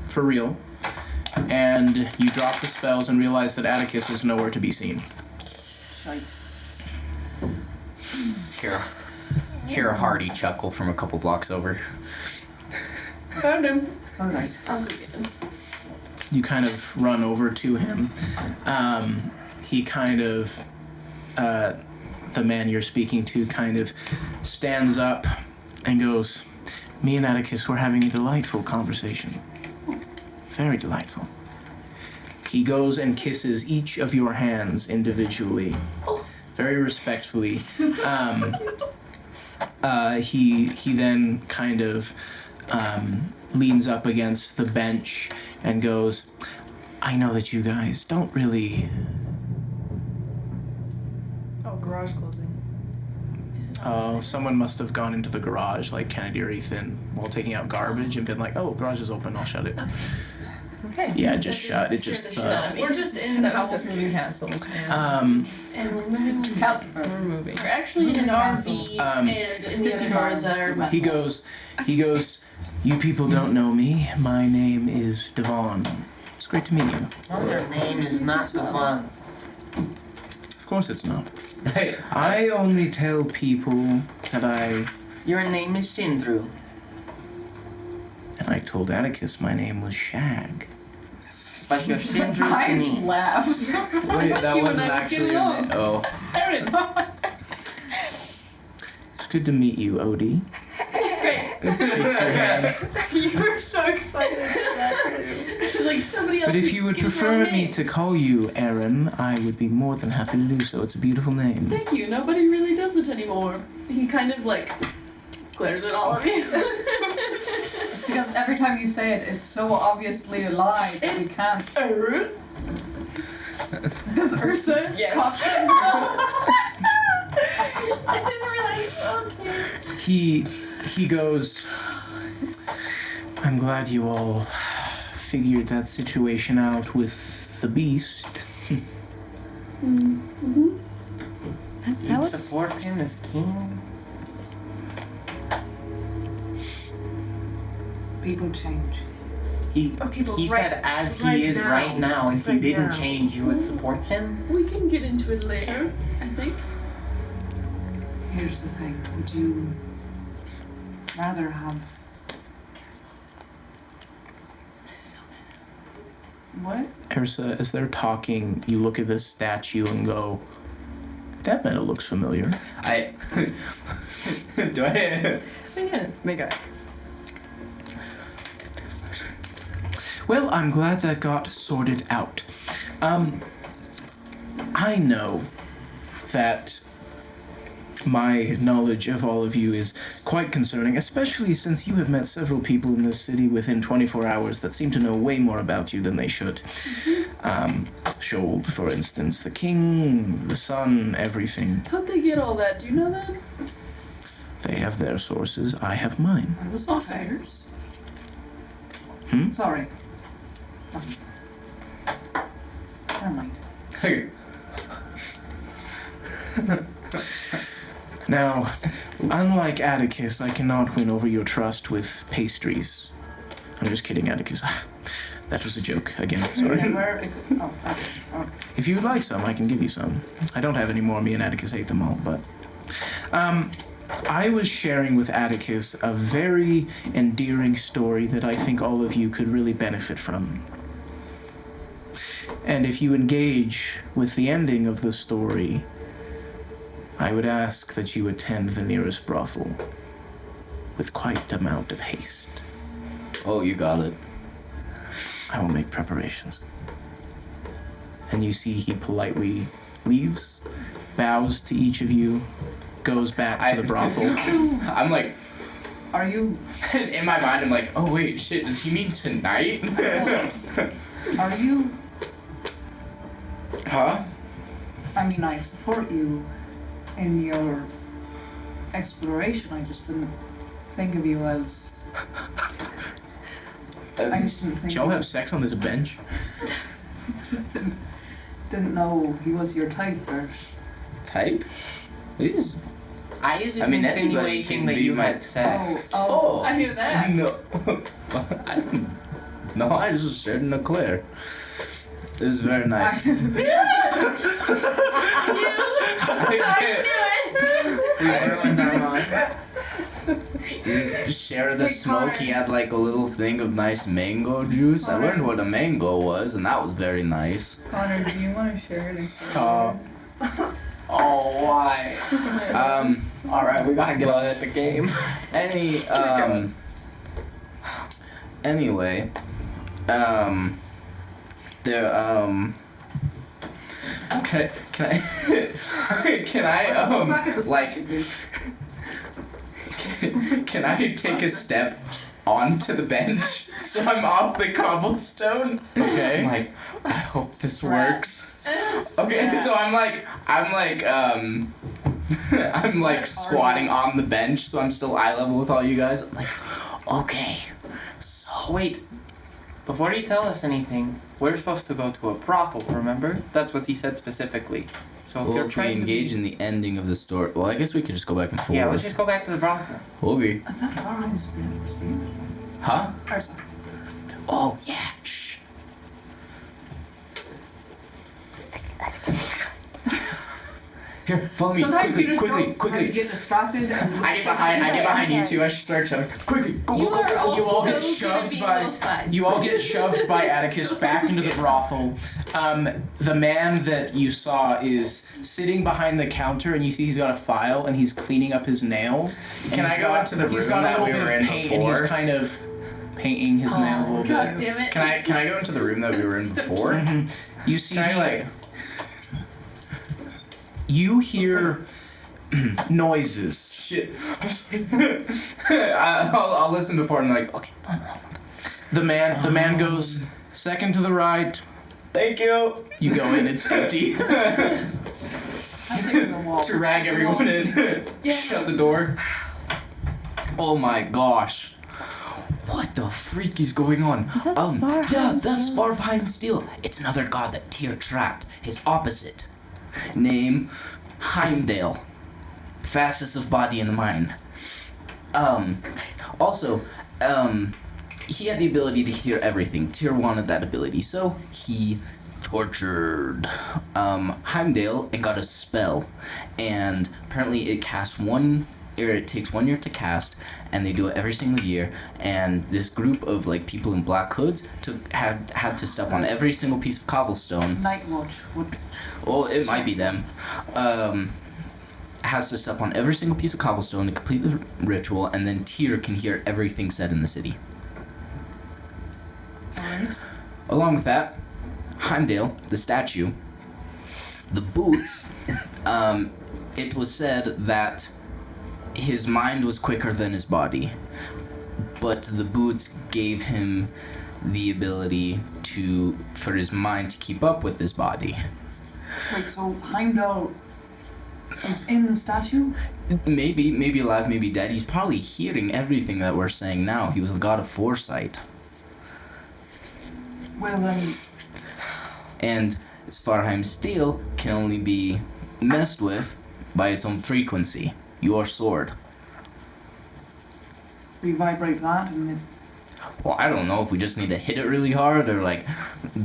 Speaker 1: for real, and you drop the spells and realize that Atticus is nowhere to be seen.
Speaker 6: Hear a hearty chuckle from a couple blocks over.
Speaker 4: Found him.
Speaker 3: Alright.
Speaker 5: I'll go get him.
Speaker 1: You kind of run over to him. He kind of, the man you're speaking to kind of stands up and goes, "Me and Atticus were having a delightful conversation. Very delightful." He goes and kisses each of your hands individually, very respectfully. He then kind of leans up against the bench and goes, "I know that you guys don't really..."
Speaker 4: Oh, garage closing.
Speaker 1: Oh, someone must have gone into the garage, like Kennedy or Ethan, while taking out garbage and been like, "Oh, garage is open, I'll shut it."
Speaker 4: Okay.
Speaker 1: Yeah, it just
Speaker 5: That
Speaker 1: shut.
Speaker 5: did
Speaker 1: It just
Speaker 5: scare the shit out
Speaker 1: thud.
Speaker 5: of me.
Speaker 4: We're just in the Owl's Moving Castle.
Speaker 5: And we're moving to
Speaker 3: Calcifer.
Speaker 4: We're moving.
Speaker 5: We're actually in an RV
Speaker 1: Um,
Speaker 5: and in the other doors are metal.
Speaker 1: He goes, "You people don't know me. My name is Devon. It's great to meet you."
Speaker 2: Well, their name is not the one.
Speaker 1: Of course it's not. I only tell people that
Speaker 2: Your name is Sindru.
Speaker 1: And I told Atticus my name was Shag.
Speaker 2: But you're Sindru to
Speaker 3: Eyes
Speaker 2: me.
Speaker 3: laughs.
Speaker 6: Wait, that
Speaker 4: You
Speaker 6: wasn't
Speaker 4: and I would
Speaker 6: actually
Speaker 4: get
Speaker 6: your
Speaker 4: along.
Speaker 6: name. Oh.
Speaker 4: Aaron.
Speaker 1: good to meet you, Odie.
Speaker 5: Great.
Speaker 1: Shakes your hand.
Speaker 4: You were so excited for that too.
Speaker 5: It's like somebody else.
Speaker 1: But if you would
Speaker 5: give her
Speaker 1: prefer me
Speaker 5: names.
Speaker 1: to call you Aaron, I would be more than happy to do so. It's a beautiful name.
Speaker 5: Thank you. Nobody really does it anymore. He kind of like glares at all of you.
Speaker 3: Because every time you say it, it's so obviously a lie that we can't. Does Ursa?
Speaker 4: Yes.
Speaker 5: I didn't realize. Okay.
Speaker 1: He goes, I'm glad you all figured that situation out with the beast.
Speaker 5: Mm-hmm.
Speaker 4: That
Speaker 2: You'd
Speaker 4: was
Speaker 2: support him as king?
Speaker 3: People change.
Speaker 4: Okay, but
Speaker 2: He
Speaker 4: right-
Speaker 2: said as
Speaker 4: right
Speaker 2: he is
Speaker 4: now.
Speaker 2: right now, if he
Speaker 4: Right
Speaker 2: didn't
Speaker 4: now.
Speaker 2: change, you would support him?
Speaker 5: We can get into it later. I think.
Speaker 3: Here's the thing. Would you rather have what?
Speaker 1: Ursa, as they're talking, you look at this statue and go, that metal looks familiar.
Speaker 6: I do I.
Speaker 4: Yeah, they got.
Speaker 1: Well, I'm glad that got sorted out. I know that my knowledge of all of you is quite concerning, especially since you have met several people in this city within 24 hours that seem to know way more about you than they should. Shold, for instance, the king, the sun, everything.
Speaker 5: How'd they get all that? Do you know that?
Speaker 1: They have their sources, I have mine.
Speaker 3: Are those
Speaker 5: Awesome.
Speaker 3: outsiders?
Speaker 1: Hmm?
Speaker 3: Sorry. Never mind.
Speaker 6: Okay.
Speaker 1: Now, unlike Atticus, I cannot win over your trust with pastries. I'm just kidding, Atticus. That was a joke. Again, sorry.
Speaker 3: And where? Oh, okay. Oh.
Speaker 1: If you'd like some, I can give you some. I don't have any more. Me and Atticus ate them all, but... I was sharing with Atticus a very endearing story that I think all of you could really benefit from. And if you engage with the ending of the story, I would ask that you attend the nearest brothel with quite amount of haste.
Speaker 6: Oh, you got it.
Speaker 1: I will make preparations. And you see he politely leaves, bows to each of you, goes back to the brothel.
Speaker 6: I'm like,
Speaker 3: Are you?
Speaker 6: in my mind, I'm like, oh wait, shit, does he mean tonight?
Speaker 3: Are you?
Speaker 6: Huh?
Speaker 3: I mean, I support you in your exploration. I just didn't think of you as. I just didn't think.
Speaker 1: Did y'all
Speaker 3: of
Speaker 1: have sex on this bench?
Speaker 3: Didn't know he was your type or.
Speaker 6: Type? He's
Speaker 2: I is just
Speaker 6: I mean, anybody
Speaker 2: insinuating
Speaker 6: can
Speaker 2: that
Speaker 6: be
Speaker 2: you
Speaker 6: my-
Speaker 2: had sex.
Speaker 3: Oh.
Speaker 5: I hear that.
Speaker 6: No, I just shared an eclair. It was very nice.
Speaker 5: I
Speaker 2: We ruined our life.
Speaker 6: You share the
Speaker 5: Hey,
Speaker 6: smoke. He had like a little thing of nice mango juice. I learned what a mango was, and that was very nice.
Speaker 3: Connor, do you want to share it?
Speaker 1: Stop.
Speaker 2: Oh, why? Alright, we gotta get on at the game.
Speaker 6: Anyway, can I like can I take a step onto the bench so I'm off the cobblestone?
Speaker 1: Okay.
Speaker 6: I'm like, I hope this works. Okay, so I'm like squatting on the bench, so I'm still eye level with all you guys. I'm like, okay, so
Speaker 2: Wait, before you tell us anything, we're supposed to go to a brothel, remember? That's what he said specifically. So if
Speaker 6: well,
Speaker 2: you're
Speaker 6: if we
Speaker 2: trying
Speaker 6: engage in the ending of the story, well, I guess we could just go back and forth.
Speaker 2: Yeah, let's just go back to the brothel.
Speaker 6: Okay.
Speaker 3: Is that far I'm supposed to see?
Speaker 6: Huh?
Speaker 3: Ursa.
Speaker 6: Oh yeah. Shh. Here, follow me.
Speaker 3: Sometimes
Speaker 6: Quickly,
Speaker 3: you just
Speaker 6: quickly,
Speaker 3: don't.
Speaker 6: quickly.
Speaker 3: You get distracted. And
Speaker 2: I get behind you two. I start shouting, quickly, go, go,
Speaker 5: You
Speaker 2: go,
Speaker 5: are
Speaker 2: go, go.
Speaker 1: You all get
Speaker 5: so good at
Speaker 1: shoved
Speaker 5: being
Speaker 1: by
Speaker 5: little spies.
Speaker 1: you all get shoved by Atticus back into the brothel. The man that you saw is sitting behind the counter, and you see he's got a file and he's cleaning up his nails.
Speaker 2: Can I go into the
Speaker 1: He's
Speaker 2: room
Speaker 1: got a
Speaker 2: that
Speaker 1: little
Speaker 2: we
Speaker 1: bit
Speaker 2: were
Speaker 1: of
Speaker 2: in
Speaker 1: paint, and he's
Speaker 2: before?
Speaker 1: kind of painting his nails a little
Speaker 5: God
Speaker 1: bit.
Speaker 5: damn it.
Speaker 2: Can I go into the room that we were in before?
Speaker 1: You see,
Speaker 2: Can I like?
Speaker 1: you hear noises.
Speaker 2: Shit. I'm sorry. I'll listen before I'm like, okay.
Speaker 1: The man goes second to the right.
Speaker 2: Thank you.
Speaker 1: You go in, it's empty.
Speaker 3: I think the walls.
Speaker 2: Drag everyone in.
Speaker 5: Yeah.
Speaker 2: Shut the door.
Speaker 6: Oh my gosh. What the freak is going on?
Speaker 7: Is that
Speaker 6: Yeah,
Speaker 7: Svarheim
Speaker 6: that's
Speaker 7: Steel?
Speaker 6: Svarheim Steel. It's another god that Tyr trapped. His opposite. Name Heimdall. Fastest of body and mind. Also, he had the ability to hear everything. Tyr wanted that ability, so he tortured Heimdall and got a spell. And apparently it casts it takes 1 year to cast, and they do it every single year. And this group of like people in black hoods had to step on every single piece of cobblestone.
Speaker 3: Night watch would.
Speaker 6: Oh, it might be them. Has to step on every single piece of cobblestone to complete the ritual, and then Tyr can hear everything said in the city.
Speaker 3: Alright.
Speaker 6: Along with that, Heimdall, the statue, the boots, it was said that his mind was quicker than his body, but the boots gave him the ability for his mind to keep up with his body.
Speaker 3: Wait, so Heimdall is in the statue?
Speaker 6: Maybe alive, maybe dead. He's probably hearing everything that we're saying now. He was the god of foresight.
Speaker 3: Well then,
Speaker 6: And Svarheim Steel can only be messed with by its own frequency. Your sword.
Speaker 3: we vibrate that and it.
Speaker 6: Well, I don't know if we just need to hit it really hard or like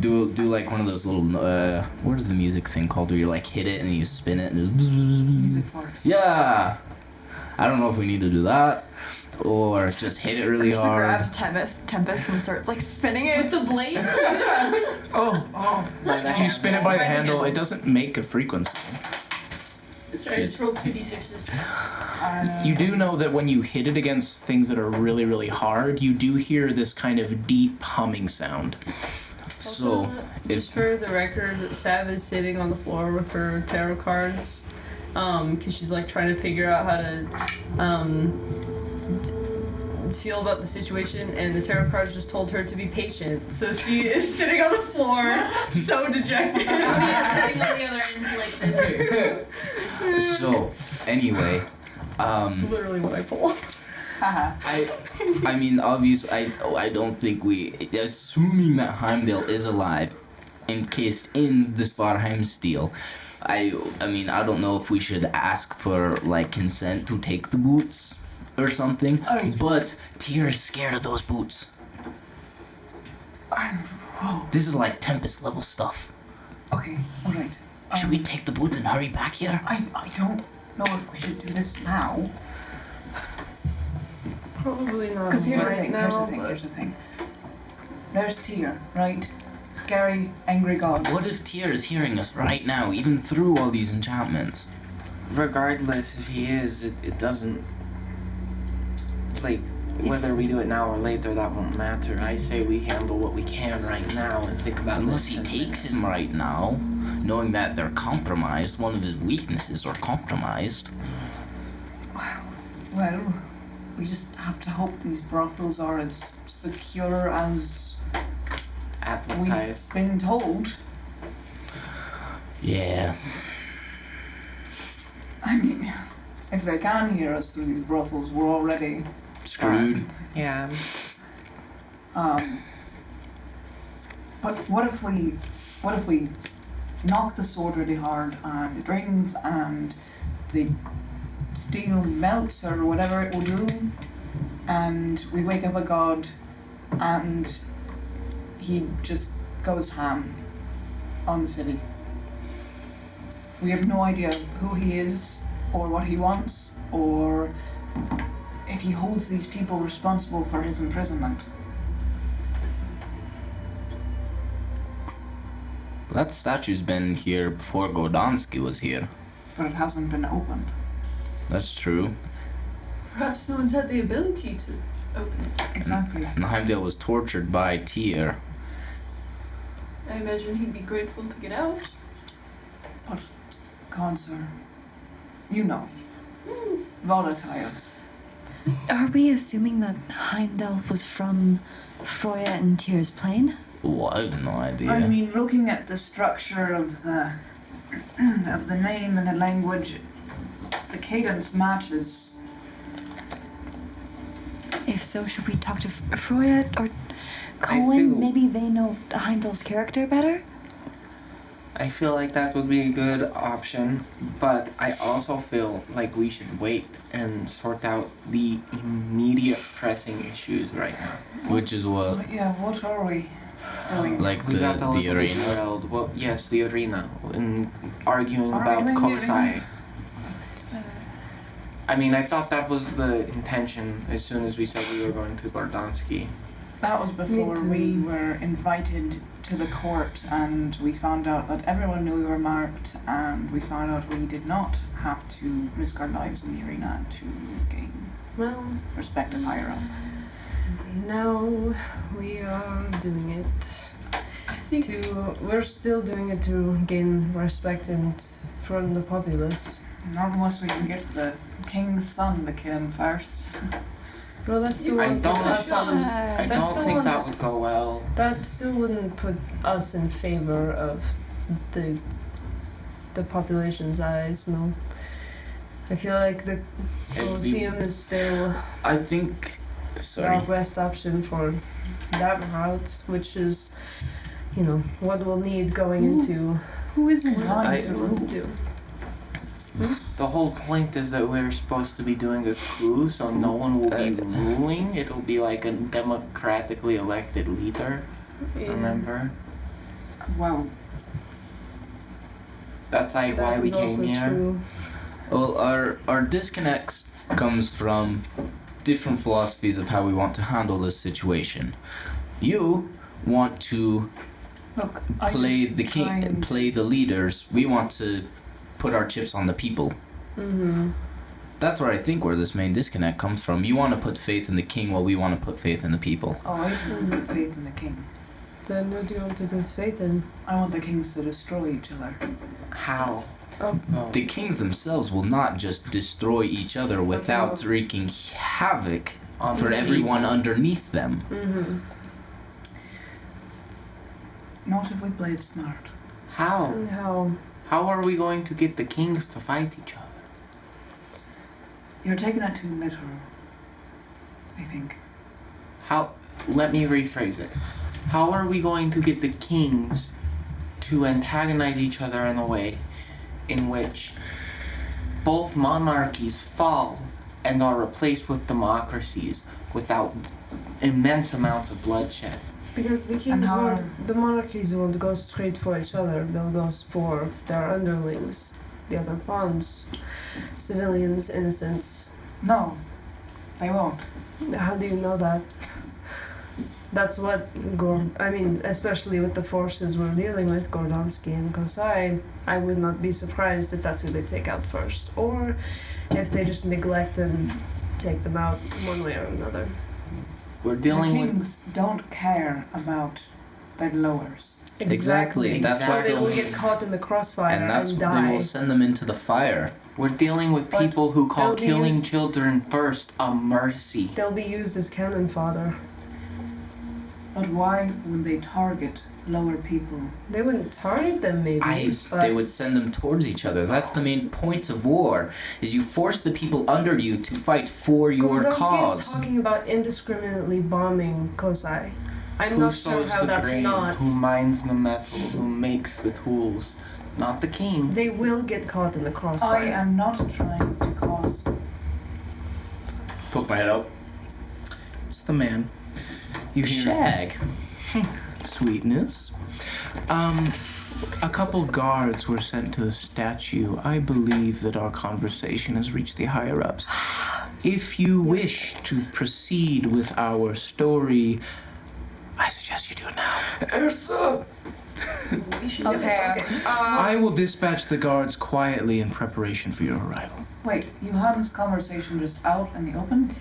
Speaker 6: do like one of those little what is the music thing called where you like hit it and you spin it and there's
Speaker 3: Music works.
Speaker 6: yeah. I don't know if we need to do that or just hit it really
Speaker 7: Ursa
Speaker 6: hard.
Speaker 7: grabs Tempest and starts like spinning it.
Speaker 5: With the blade?
Speaker 1: Oh,
Speaker 3: Oh.
Speaker 1: you spin it by the handle. It doesn't make a frequency.
Speaker 5: Sorry, I just rolled 2d6s.
Speaker 1: You do know that when you hit it against things that are really, really hard, you do hear this kind of deep humming sound.
Speaker 6: So
Speaker 4: Also,
Speaker 6: if
Speaker 4: just for the record, Sav is sitting on the floor with her tarot cards, because she's like trying to figure out how to feel about the situation, and the tarot cards just told her to be patient. So she is sitting on the floor, so dejected.
Speaker 5: I'm sitting on the other end like this.
Speaker 6: so anyway,
Speaker 4: That's literally what I pulled.
Speaker 3: Haha.
Speaker 6: I mean, obviously, I don't think assuming that Heimdall is alive, encased in the Svarheim Steel, I mean, I don't know if we should ask for, like, consent to take the boots or something, but Tyr is scared of those boots. This is like Tempest level stuff.
Speaker 3: Okay, alright.
Speaker 6: Should we take the boots and hurry back here?
Speaker 3: I don't know if we should do this now.
Speaker 4: Probably not
Speaker 3: Because here's the
Speaker 4: right
Speaker 3: thing,
Speaker 4: now,
Speaker 3: here's the thing,
Speaker 4: but-
Speaker 3: here's the thing. There's Tyr, right? Scary, angry god.
Speaker 6: What if Tyr is hearing us right now, even through all these enchantments?
Speaker 2: Regardless if he is, it doesn't. Like, whether we do it now or later, that won't matter. I say we handle what we can right now and think about
Speaker 6: Unless
Speaker 2: this
Speaker 6: he
Speaker 2: and-
Speaker 6: takes him right now, knowing that they're compromised, one of his weaknesses are compromised.
Speaker 3: Well, we just have to hope these brothels are as secure as we've
Speaker 2: advertised.
Speaker 3: been told.
Speaker 6: Yeah.
Speaker 3: I mean, if they can hear us through these brothels, we're already,
Speaker 6: Screwed.
Speaker 2: Yeah.
Speaker 3: but what if we knock the sword really hard and it rings and the steel melts or whatever it will do, and we wake up a god and he just goes ham on the city. We have no idea who he is, or what he wants, or if he holds these people responsible for his imprisonment.
Speaker 6: That statue's been here before Gordonsky was here.
Speaker 3: But it hasn't been opened.
Speaker 6: That's true.
Speaker 5: Perhaps no one's had the ability to open it.
Speaker 3: Exactly.
Speaker 6: And Heimdall was tortured by Tyr.
Speaker 5: I imagine he'd be grateful to get out.
Speaker 3: But, God, sir, you know, volatile.
Speaker 7: Are we assuming that Heimdall was from Freya and Tyr's plane?
Speaker 6: Oh, I have no idea.
Speaker 3: I mean, looking at the structure of the name and the language, the cadence matches.
Speaker 7: If so, should we talk to Freya or
Speaker 2: I
Speaker 7: Cohen?
Speaker 2: feel-
Speaker 7: Maybe they know Heimdall's character better?
Speaker 2: I feel like that would be a good option, but I also feel like we should wait and sort out the immediate pressing issues right now.
Speaker 6: Which is what?
Speaker 3: But yeah, what are we doing?
Speaker 6: Like
Speaker 2: We got
Speaker 6: the
Speaker 2: a little bit
Speaker 6: arena?
Speaker 2: derailed. Well, yes, the arena, and arguing about
Speaker 3: Arguing the
Speaker 2: Kosai.
Speaker 3: arena?
Speaker 2: I mean, I thought that was the intention as soon as we said we were going to Gordonsky.
Speaker 3: That was before
Speaker 4: too.
Speaker 3: we were invited to the court and we found out that everyone knew we were marked and we found out we did not have to risk our lives in the arena to gain
Speaker 4: Well,
Speaker 3: respect and higher up.
Speaker 4: now we are doing it
Speaker 5: I think
Speaker 4: we're still doing it to gain respect and from the populace.
Speaker 3: Not unless we can get the king's son to kill him first.
Speaker 4: Well, that still
Speaker 2: I
Speaker 4: wouldn't put
Speaker 2: don't-
Speaker 4: us on.
Speaker 2: I
Speaker 4: That's
Speaker 2: don't
Speaker 4: still
Speaker 2: think
Speaker 4: one-
Speaker 2: that would go well.
Speaker 4: That still wouldn't put us in favor of the population's eyes. No, I feel like the Colosseum is still
Speaker 6: I think.
Speaker 4: our
Speaker 6: Sorry.
Speaker 4: best option for that route, which is, what we'll need going into
Speaker 3: Who is in
Speaker 4: what
Speaker 3: line
Speaker 4: we
Speaker 3: to
Speaker 4: want to
Speaker 3: rule?
Speaker 4: do.
Speaker 2: The whole point is that we're supposed to be doing a coup, so no one will be ruling. It'll be like a democratically elected leader.
Speaker 4: Yeah.
Speaker 2: Remember?
Speaker 3: Well,
Speaker 2: That's like why
Speaker 4: That
Speaker 2: we
Speaker 4: is
Speaker 2: came
Speaker 4: also
Speaker 2: here.
Speaker 4: true.
Speaker 6: Well, our disconnects comes from different philosophies of how we want to handle this situation. You want to
Speaker 3: look, I
Speaker 6: play
Speaker 3: just
Speaker 6: the king,
Speaker 3: trying to-
Speaker 6: play the leaders. We want to put our chips on the people.
Speaker 4: Mm-hmm.
Speaker 6: That's where I think where this main disconnect comes from. You want to put faith in the king while we want to put faith in the people.
Speaker 3: Oh, I don't put faith in the king.
Speaker 4: Then what do you want to put faith in?
Speaker 3: I want the kings to destroy each other.
Speaker 2: How?
Speaker 4: Oh.
Speaker 2: Oh.
Speaker 6: The kings themselves will not just destroy each other without wreaking havoc
Speaker 2: On
Speaker 6: for
Speaker 2: the
Speaker 6: everyone
Speaker 2: people.
Speaker 6: underneath them.
Speaker 4: Mm-hmm.
Speaker 3: Not if we played smart.
Speaker 2: How?
Speaker 4: How?
Speaker 2: How are we going to get the kings to fight each other?
Speaker 3: You're taking it too literal, I think.
Speaker 2: How? Let me rephrase it. How are we going to get the kings to antagonize each other in a way in which both monarchies fall and are replaced with democracies without immense amounts of bloodshed?
Speaker 4: Because the
Speaker 3: And
Speaker 4: kings
Speaker 3: how
Speaker 4: the monarchies won't go straight for each other. They'll go for their underlings, the other pawns, civilians, innocents.
Speaker 3: No, they won't.
Speaker 4: How do you know that? That's what especially with the forces we're dealing with, Gordonsky and Kosai, I would not be surprised if that's who they take out first. Or if they just neglect and take them out one way or another.
Speaker 2: We're
Speaker 3: The
Speaker 2: dealing with
Speaker 3: kings don't care about their lowers.
Speaker 6: Exactly. That's
Speaker 4: So
Speaker 6: why
Speaker 4: they will
Speaker 6: they'll-
Speaker 4: get caught in the crossfire
Speaker 6: and that's
Speaker 4: and
Speaker 6: what they
Speaker 4: die.
Speaker 6: will send them into the fire.
Speaker 2: we're dealing with
Speaker 3: But
Speaker 2: people who call
Speaker 4: they'll be
Speaker 2: killing
Speaker 4: used-
Speaker 2: children first a mercy.
Speaker 4: They'll be used as cannon fodder.
Speaker 3: But why would they target lower people?
Speaker 4: They wouldn't target them, maybe. but
Speaker 6: They would send them towards each other. That's the main point of war, is you force the people under you to fight for your
Speaker 4: Gordonsky is
Speaker 6: cause.
Speaker 4: talking about indiscriminately bombing Kosai. I'm
Speaker 2: Who
Speaker 4: not sure
Speaker 2: sows
Speaker 4: how
Speaker 2: the
Speaker 4: that's
Speaker 2: grain,
Speaker 4: not.
Speaker 2: who mines the metal, who makes the tools, not the king.
Speaker 4: They will get caught in the
Speaker 3: I
Speaker 4: crossfire.
Speaker 3: am not trying to cause.
Speaker 1: Poke my head out. It's the man. You hear
Speaker 6: Shag.
Speaker 1: sweetness. A couple guards were sent to the statue. I believe that our conversation has reached the higher-ups. If you wish to proceed with our story, I suggest you do it now.
Speaker 6: Ursa!
Speaker 3: Okay.
Speaker 1: I will dispatch the guards quietly in preparation for your arrival.
Speaker 3: Wait, you had this conversation just out in the open?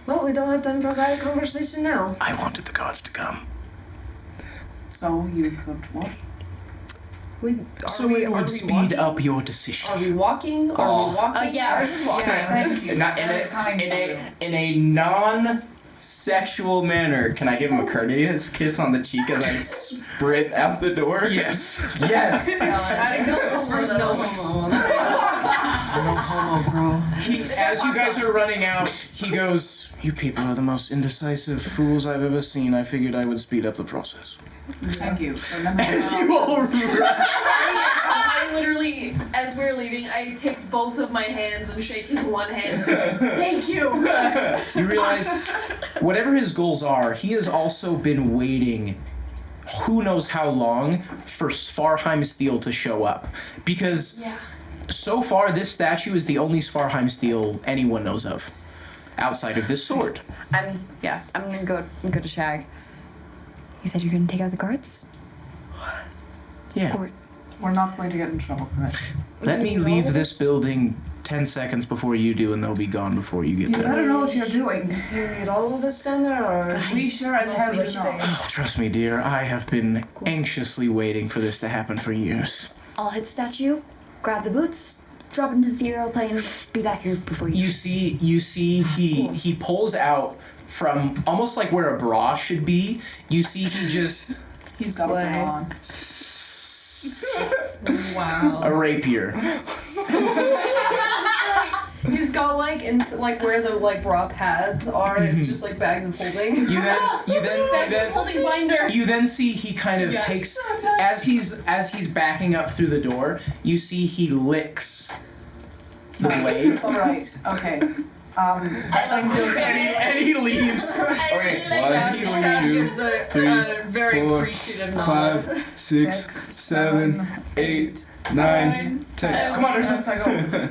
Speaker 4: Well, we don't have time for a private conversation now.
Speaker 1: I wanted the guards to come.
Speaker 3: So you could what?
Speaker 1: So it would speed up your decision.
Speaker 4: Are we walking? Are we walking?
Speaker 7: Yeah,
Speaker 4: Or just walking?
Speaker 3: Thank you.
Speaker 6: Not in a non-sexual manner. Can I give him a courteous kiss on the cheek as I sprint out the door?
Speaker 1: Yes.
Speaker 6: Yes.
Speaker 4: Atticus whispers no homo.
Speaker 2: No homo, bro.
Speaker 1: As you guys are running out, he goes, "You people are the most indecisive fools I've ever seen. I figured I would speed up the process."
Speaker 3: Thank you. So let me
Speaker 6: As you all run.
Speaker 5: I literally, as we're leaving, I take both of my hands and shake his one hand. Thank you.
Speaker 1: You realize, whatever his goals are, he has also been waiting who knows how long for Svarheim Steel to show up. Because
Speaker 5: Yeah.
Speaker 1: so far, this statue is the only Svarheim Steel anyone knows of, outside of this sword.
Speaker 7: I'm gonna go to Shag. You said you're gonna take out the guards?
Speaker 1: Yeah.
Speaker 7: Or
Speaker 3: We're not going to get in trouble for it.
Speaker 1: Let me leave this building 10 seconds before you do, and they'll be gone before you get
Speaker 3: You
Speaker 1: there.
Speaker 3: better know what you're doing.
Speaker 4: Do you need all of us down there, or
Speaker 3: We sure as hell do
Speaker 4: Mostly
Speaker 3: not.
Speaker 1: Oh, trust me, dear, I have been anxiously waiting for this to happen for years.
Speaker 7: I'll hit the statue, grab the boots, drop into the aeroplane, be back here before you.
Speaker 1: You see he pulls out from almost like where a bra should be. You see he just
Speaker 3: He's got
Speaker 4: Slay.
Speaker 3: it on.
Speaker 4: wow.
Speaker 1: a rapier.
Speaker 4: He's got like like where the like bra pads are. It's just like bags of holding.
Speaker 1: You
Speaker 5: That's holding binder.
Speaker 1: you then see he kind of
Speaker 4: Yes.
Speaker 1: takes as he's backing up through the door. You see he licks the blade.
Speaker 3: All right. Okay.
Speaker 1: And he leaves.
Speaker 6: Okay,
Speaker 4: Sam
Speaker 6: 1, 2,
Speaker 4: gives a
Speaker 6: 3,
Speaker 4: very
Speaker 6: 4,
Speaker 4: appreciative nod.
Speaker 6: 5, 6, 7, 8, 9, 10. Come on, Ursa.
Speaker 3: I go.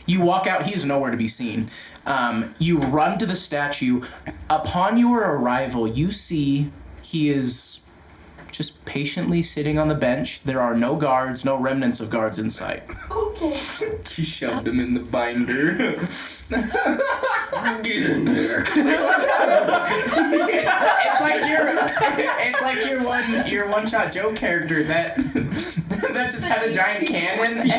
Speaker 1: You walk out. He is nowhere to be seen. You run to the statue. Upon your arrival, you see he is just patiently sitting on the bench. There are no guards, no remnants of guards in sight.
Speaker 5: Okay.
Speaker 6: She shoved him in the binder. Get in there.
Speaker 2: It's like your one shot Joe character that just had a giant cannon and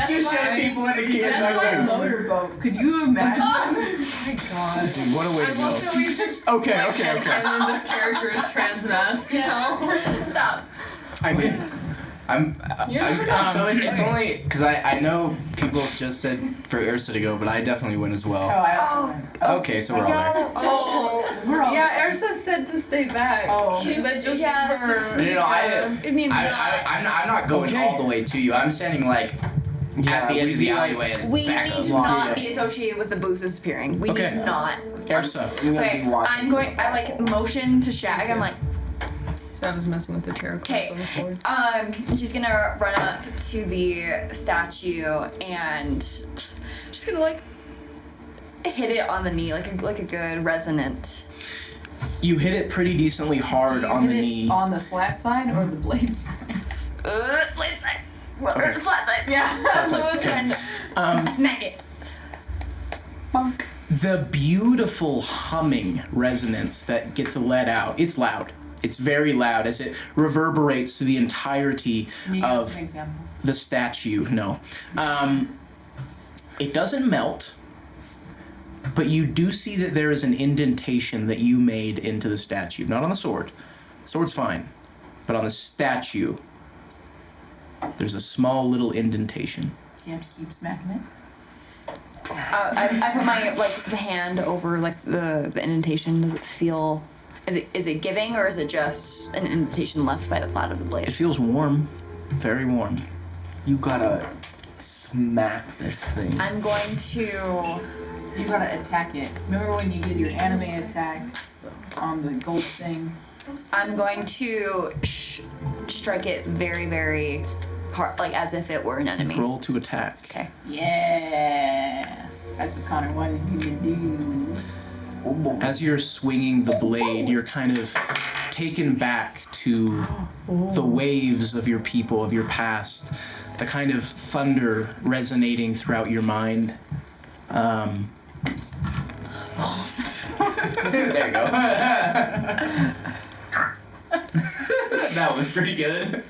Speaker 2: just shoved people in a cannon.
Speaker 5: That's my
Speaker 2: Like,
Speaker 3: Motorboat. Could you imagine? Oh my god.
Speaker 1: Dude, what a way to
Speaker 4: I love
Speaker 1: go.
Speaker 4: that we just
Speaker 1: Okay.
Speaker 4: and then this character is trans mask. Stop.
Speaker 1: I mean,
Speaker 2: so it's only because I know people just said for Ursa to go, but I definitely win as
Speaker 3: Oh,
Speaker 2: well.
Speaker 3: I also win.
Speaker 2: Okay, so we're all there.
Speaker 4: Oh,
Speaker 3: We're all
Speaker 4: yeah. Ursa said to stay back.
Speaker 3: Oh.
Speaker 4: That just
Speaker 7: Yeah,
Speaker 4: her.
Speaker 7: that's
Speaker 2: No,
Speaker 7: I mean,
Speaker 2: I'm not going
Speaker 1: Okay.
Speaker 2: all the way to you. I'm standing like at the edge of the alleyway as
Speaker 7: we
Speaker 2: backup.
Speaker 7: need to not be associated with the booze disappearing. We need
Speaker 1: Okay.
Speaker 7: to not.
Speaker 1: Ursa.
Speaker 7: Okay, I'm going. I like motion to Shag. I'm like,
Speaker 4: So I was messing with the tarot cards
Speaker 7: Okay.
Speaker 4: on the floor.
Speaker 7: she's gonna run up to the statue and she's gonna like hit it on the knee, like a good resonant.
Speaker 1: You hit it pretty decently hard
Speaker 3: Do you
Speaker 1: on the
Speaker 3: hit it
Speaker 1: knee.
Speaker 3: on the flat side or the blade side?
Speaker 7: Blade side. Or
Speaker 1: Okay.
Speaker 7: the flat side. Yeah. That's what I was trying to. I smack it.
Speaker 3: Bonk.
Speaker 1: The beautiful humming resonance that gets let out. It's loud. It's very loud as it reverberates through the entirety
Speaker 3: Can you give us
Speaker 1: of
Speaker 3: an example?
Speaker 1: the statue. No. It doesn't melt, but you do see that there is an indentation that you made into the statue. Not on the sword. Sword's fine. But on the statue, there's a small little indentation.
Speaker 3: You have to keep smacking it.
Speaker 7: I put my hand over the indentation. Does it feel? Is it giving or is it just an indentation left by the flat of the
Speaker 1: It
Speaker 7: blade?
Speaker 1: feels warm. Very warm.
Speaker 2: You gotta smack this thing.
Speaker 7: I'm going to.
Speaker 3: You gotta attack it. Remember when you did your anime attack on the gold thing?
Speaker 7: I'm going to strike it very, very hard, like as if it were an enemy.
Speaker 1: Roll to attack.
Speaker 7: Okay.
Speaker 3: Yeah. That's what Connor wanted you to do.
Speaker 1: As you're swinging the blade, you're kind of taken back to the waves of your people, of your past, the kind of thunder resonating throughout your mind. There you go. That was pretty good.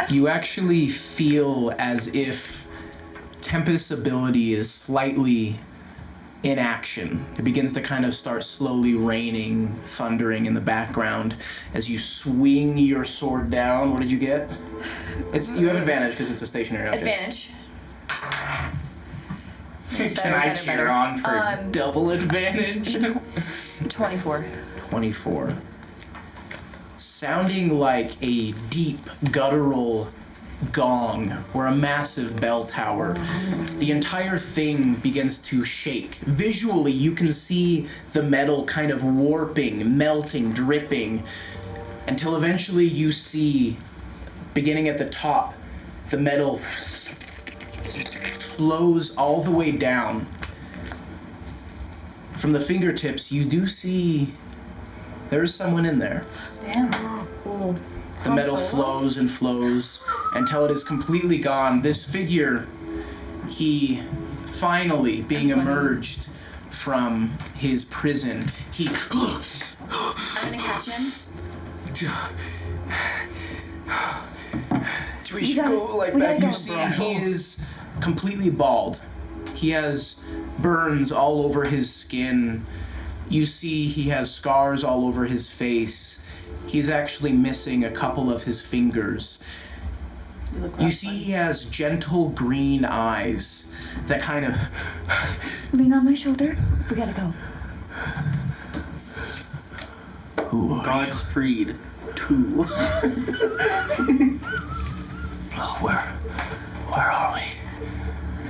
Speaker 1: You actually feel as if Tempest's ability is slightly in action. It begins to kind of start slowly raining, thundering in the background as you swing your sword down. What did you get? You have advantage because it's a stationary object.
Speaker 7: Advantage.
Speaker 1: Can I cheer on for double advantage?
Speaker 7: 24.
Speaker 1: 24. Sounding like a deep, guttural gong or a massive bell tower. The entire thing begins to shake. Visually, you can see the metal kind of warping, melting, dripping, until eventually you see, beginning at the top, the metal flows all the way down. From the fingertips, you do see there's someone in there.
Speaker 3: Damn.
Speaker 1: The metal flows and flows until it is completely gone. This figure, he finally being emerged from his prison, he...
Speaker 7: I'm gonna catch him.
Speaker 1: We should go like that. You see, he is completely bald. He has burns all over his skin. You see he has scars all over his face. He's actually missing a couple of his fingers. You see he has gentle green eyes that kind of...
Speaker 7: Lean on my shoulder. We gotta go.
Speaker 1: Who are you?
Speaker 2: Godspeed 2.
Speaker 1: Oh, where are we?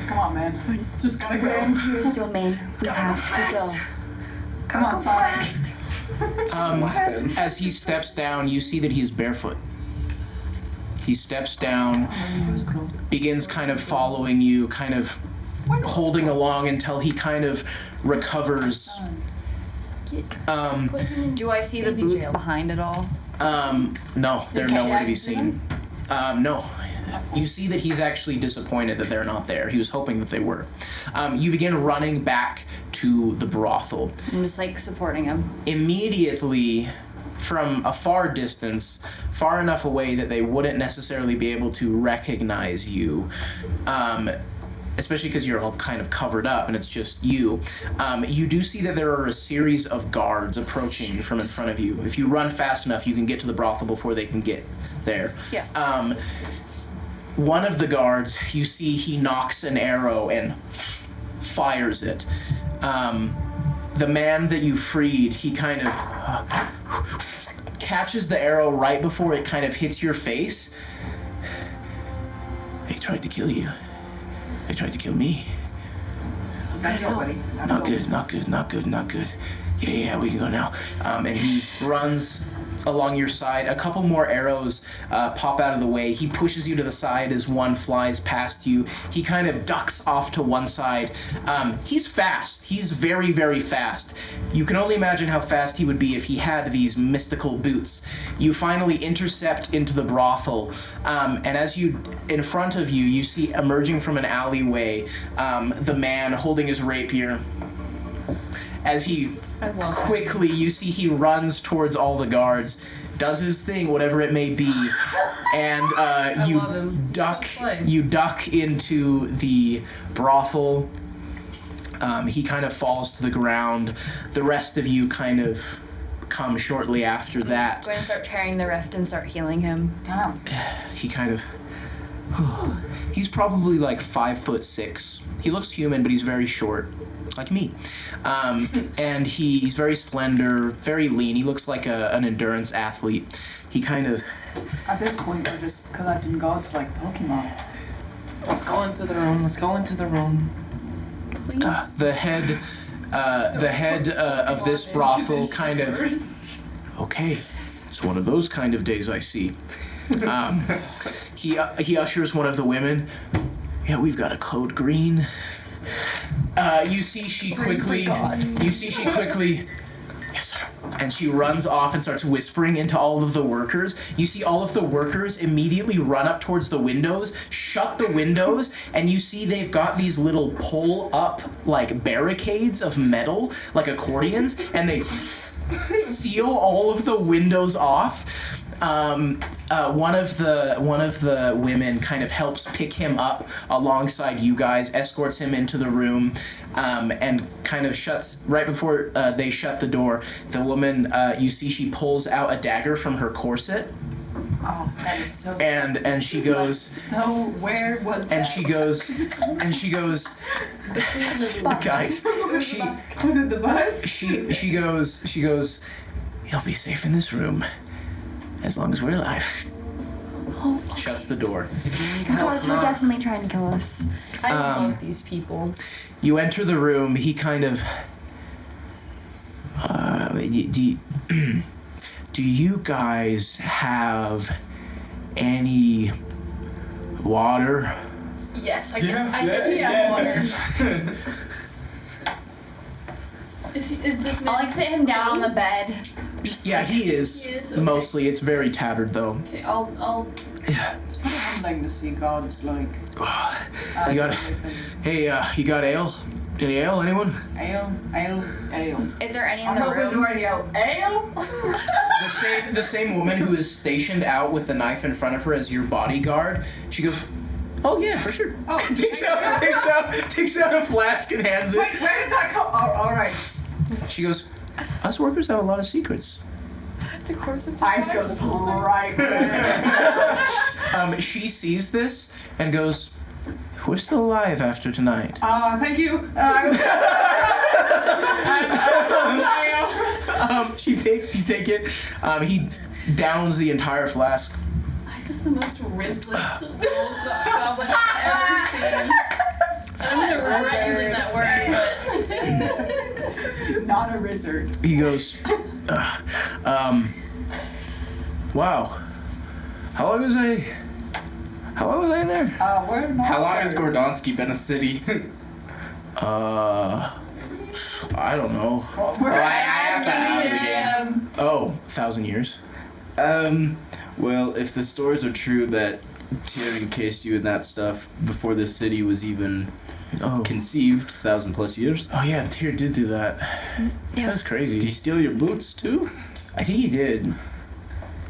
Speaker 3: Come on, man. Just gotta
Speaker 7: We're
Speaker 3: go.
Speaker 7: into your domain. We have to go.
Speaker 3: Come on, Sonic.
Speaker 1: As he steps down, you see that he is barefoot. He steps down, begins kind of following you, kind of holding along until he kind of recovers.
Speaker 7: Do I see the boots behind it all?
Speaker 1: No, they're nowhere to be seen. No. You see that he's actually disappointed that they're not there. He was hoping that they were. You begin running back to the brothel.
Speaker 7: I'm just like supporting him.
Speaker 1: Immediately, from a far distance, far enough away that they wouldn't necessarily be able to recognize you, especially because you're all kind of covered up and it's just you, you do see that there are a series of guards approaching from in front of you. If you run fast enough, you can get to the brothel before they can get there.
Speaker 7: Yeah.
Speaker 1: One of the guards, you see he knocks an arrow and fires it. The man that you freed, he kind of catches the arrow right before it kind of hits your face. They tried to kill you. They tried to kill me.
Speaker 3: Gotta go, buddy.
Speaker 1: Not good. Yeah, we can go now. And he runs along your side. A couple more arrows pop out of the way. He pushes you to the side as one flies past you. He kind of ducks off to one side. He's fast. He's very, very fast. You can only imagine how fast he would be if he had these mystical boots. You finally intercept into the brothel, and as in front of you, you see emerging from an alleyway, the man holding his rapier. As he quickly, you see he runs towards all the guards, does his thing, whatever it may be, and you duck into the brothel. He kind of falls to the ground. The rest of you kind of come shortly after that.
Speaker 7: Go ahead and start tearing the rift and start healing him.
Speaker 3: Damn.
Speaker 1: He kind of... He's probably like 5'6". He looks human, but he's very short, like me. And he's very slender, very lean. He looks like an endurance athlete. He kind of...
Speaker 3: At this point, we're just collecting gods like Pokemon.
Speaker 2: Let's go into the room.
Speaker 7: Please.
Speaker 1: The head of this brothel kind of... Okay, It's one of those kind of days, I see. He ushers one of the women. Yeah, we've got a code green. You see she quickly. Yes, sir. And she runs off and starts whispering into all of the workers. You see all of the workers immediately run up towards the windows, shut the windows, and you see they've got these little pull-up, like, barricades of metal, like accordions, and they seal all of the windows off. One of the women kind of helps pick him up alongside you guys, escorts him into the room, and kind of shuts right before they shut the door. The woman, you see, she pulls out a dagger from her corset.
Speaker 3: Oh, that is so
Speaker 1: And she goes.
Speaker 3: So where was
Speaker 1: And
Speaker 3: that?
Speaker 1: she goes. Guys, she
Speaker 3: Was it the bus?
Speaker 1: she goes. You'll be safe in this room. As long as we're alive.
Speaker 7: Oh,
Speaker 1: Shuts the door.
Speaker 7: guards were definitely trying to kill us.
Speaker 4: I love these people.
Speaker 1: You enter the room. He kind of. Do you guys have any water?
Speaker 5: Yes, I can. I can water. Is this man?
Speaker 7: I'll like sit him down on the bed. Just
Speaker 1: Yeah, he is.
Speaker 5: He is? Okay.
Speaker 1: Mostly, it's very tattered though.
Speaker 5: Okay, I'll.
Speaker 3: It's pretty humbling to see gods like.
Speaker 1: You got. Hey, you got ale? Any ale? Anyone?
Speaker 3: Ale.
Speaker 7: Is there any in
Speaker 3: I'm
Speaker 7: the
Speaker 3: hoping to
Speaker 7: room?
Speaker 3: already out. Ale?
Speaker 1: The same woman who is stationed out with the knife in front of her as your bodyguard. She goes, "Oh yeah, for sure."
Speaker 3: Oh,
Speaker 1: takes out a flask and hands it.
Speaker 3: Wait, where did that come? Oh, all right.
Speaker 1: She goes, "Us workers have a lot of secrets."
Speaker 7: The corset's
Speaker 3: Eyes goes right.
Speaker 1: She sees this and goes, "We're still alive after tonight."
Speaker 3: Thank you.
Speaker 1: You take it. He downs the entire flask.
Speaker 5: This is the most riskless goblin I've ever seen. I'm gonna regret using that word,
Speaker 3: Not a wizard.
Speaker 1: He goes, wow. How long was I in there?
Speaker 3: We're not
Speaker 6: How long has
Speaker 3: sure.
Speaker 6: Gordonsky been a city?
Speaker 1: I don't know.
Speaker 3: Well, we're
Speaker 6: I asked that out of the game.
Speaker 1: Oh, 1,000 years.
Speaker 6: Well, if the stories are true that Tyr encased you in that stuff before the city was even conceived, 1,000+ years.
Speaker 1: Oh yeah, Tyr did do that. That was crazy.
Speaker 6: Did he steal your boots too?
Speaker 1: I think he did.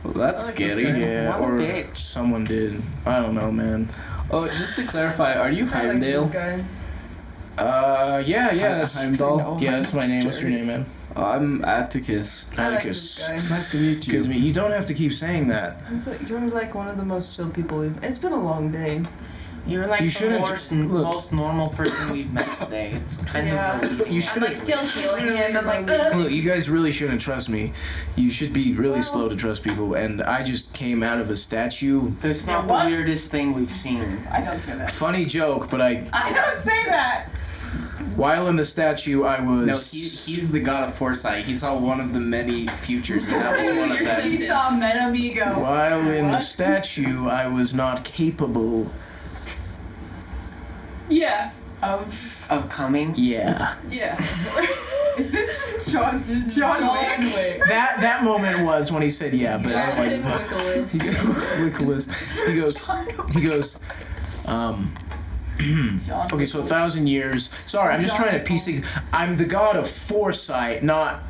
Speaker 6: Well, that's scary.
Speaker 1: Yeah,
Speaker 2: What a
Speaker 1: or
Speaker 2: bitch.
Speaker 1: someone did. I don't know, man.
Speaker 6: Oh, just to clarify, are you
Speaker 4: I like this
Speaker 6: Heimdall?
Speaker 4: guy.
Speaker 1: Yeah, that's
Speaker 6: Heimdall?
Speaker 1: Yeah, that's my name. What's your name, man?
Speaker 6: I'm Atticus.
Speaker 4: I like
Speaker 1: Atticus.
Speaker 4: this guy.
Speaker 6: It's nice to meet you.
Speaker 1: Good to meet you. You don't have to keep saying that.
Speaker 4: You're like one of the most chill people we've. It's been a long day.
Speaker 2: You're like
Speaker 1: You
Speaker 2: the
Speaker 1: shouldn't- look.
Speaker 2: most normal person we've met today. It's kind
Speaker 4: Yeah.
Speaker 2: of.
Speaker 1: You
Speaker 7: I'm like
Speaker 1: shouldn't.
Speaker 7: still healing him. I'm like, ugh.
Speaker 1: Look, you guys really shouldn't trust me. You should be really slow to trust people. And I just came out of a statue.
Speaker 2: That's
Speaker 3: Yeah,
Speaker 2: not
Speaker 3: what?
Speaker 2: the weirdest thing we've seen.
Speaker 3: I don't say that.
Speaker 1: Funny joke, but
Speaker 3: I don't say that.
Speaker 1: while in the statue, I was.
Speaker 6: No, he's the god of foresight. He saw one of the many futures, and that was one of
Speaker 5: You're
Speaker 6: them.
Speaker 5: saying-
Speaker 3: He saw Metamigo.
Speaker 1: While in the
Speaker 3: What?
Speaker 1: statue, I was not capable.
Speaker 5: Yeah,
Speaker 2: Of coming.
Speaker 1: Yeah.
Speaker 5: yeah.
Speaker 3: Is this just John Wick?
Speaker 1: That moment was when he said yeah, but I like Nicholas. He goes, okay, so 1,000 years. Sorry, I'm just trying to piece things. I'm the god of foresight, not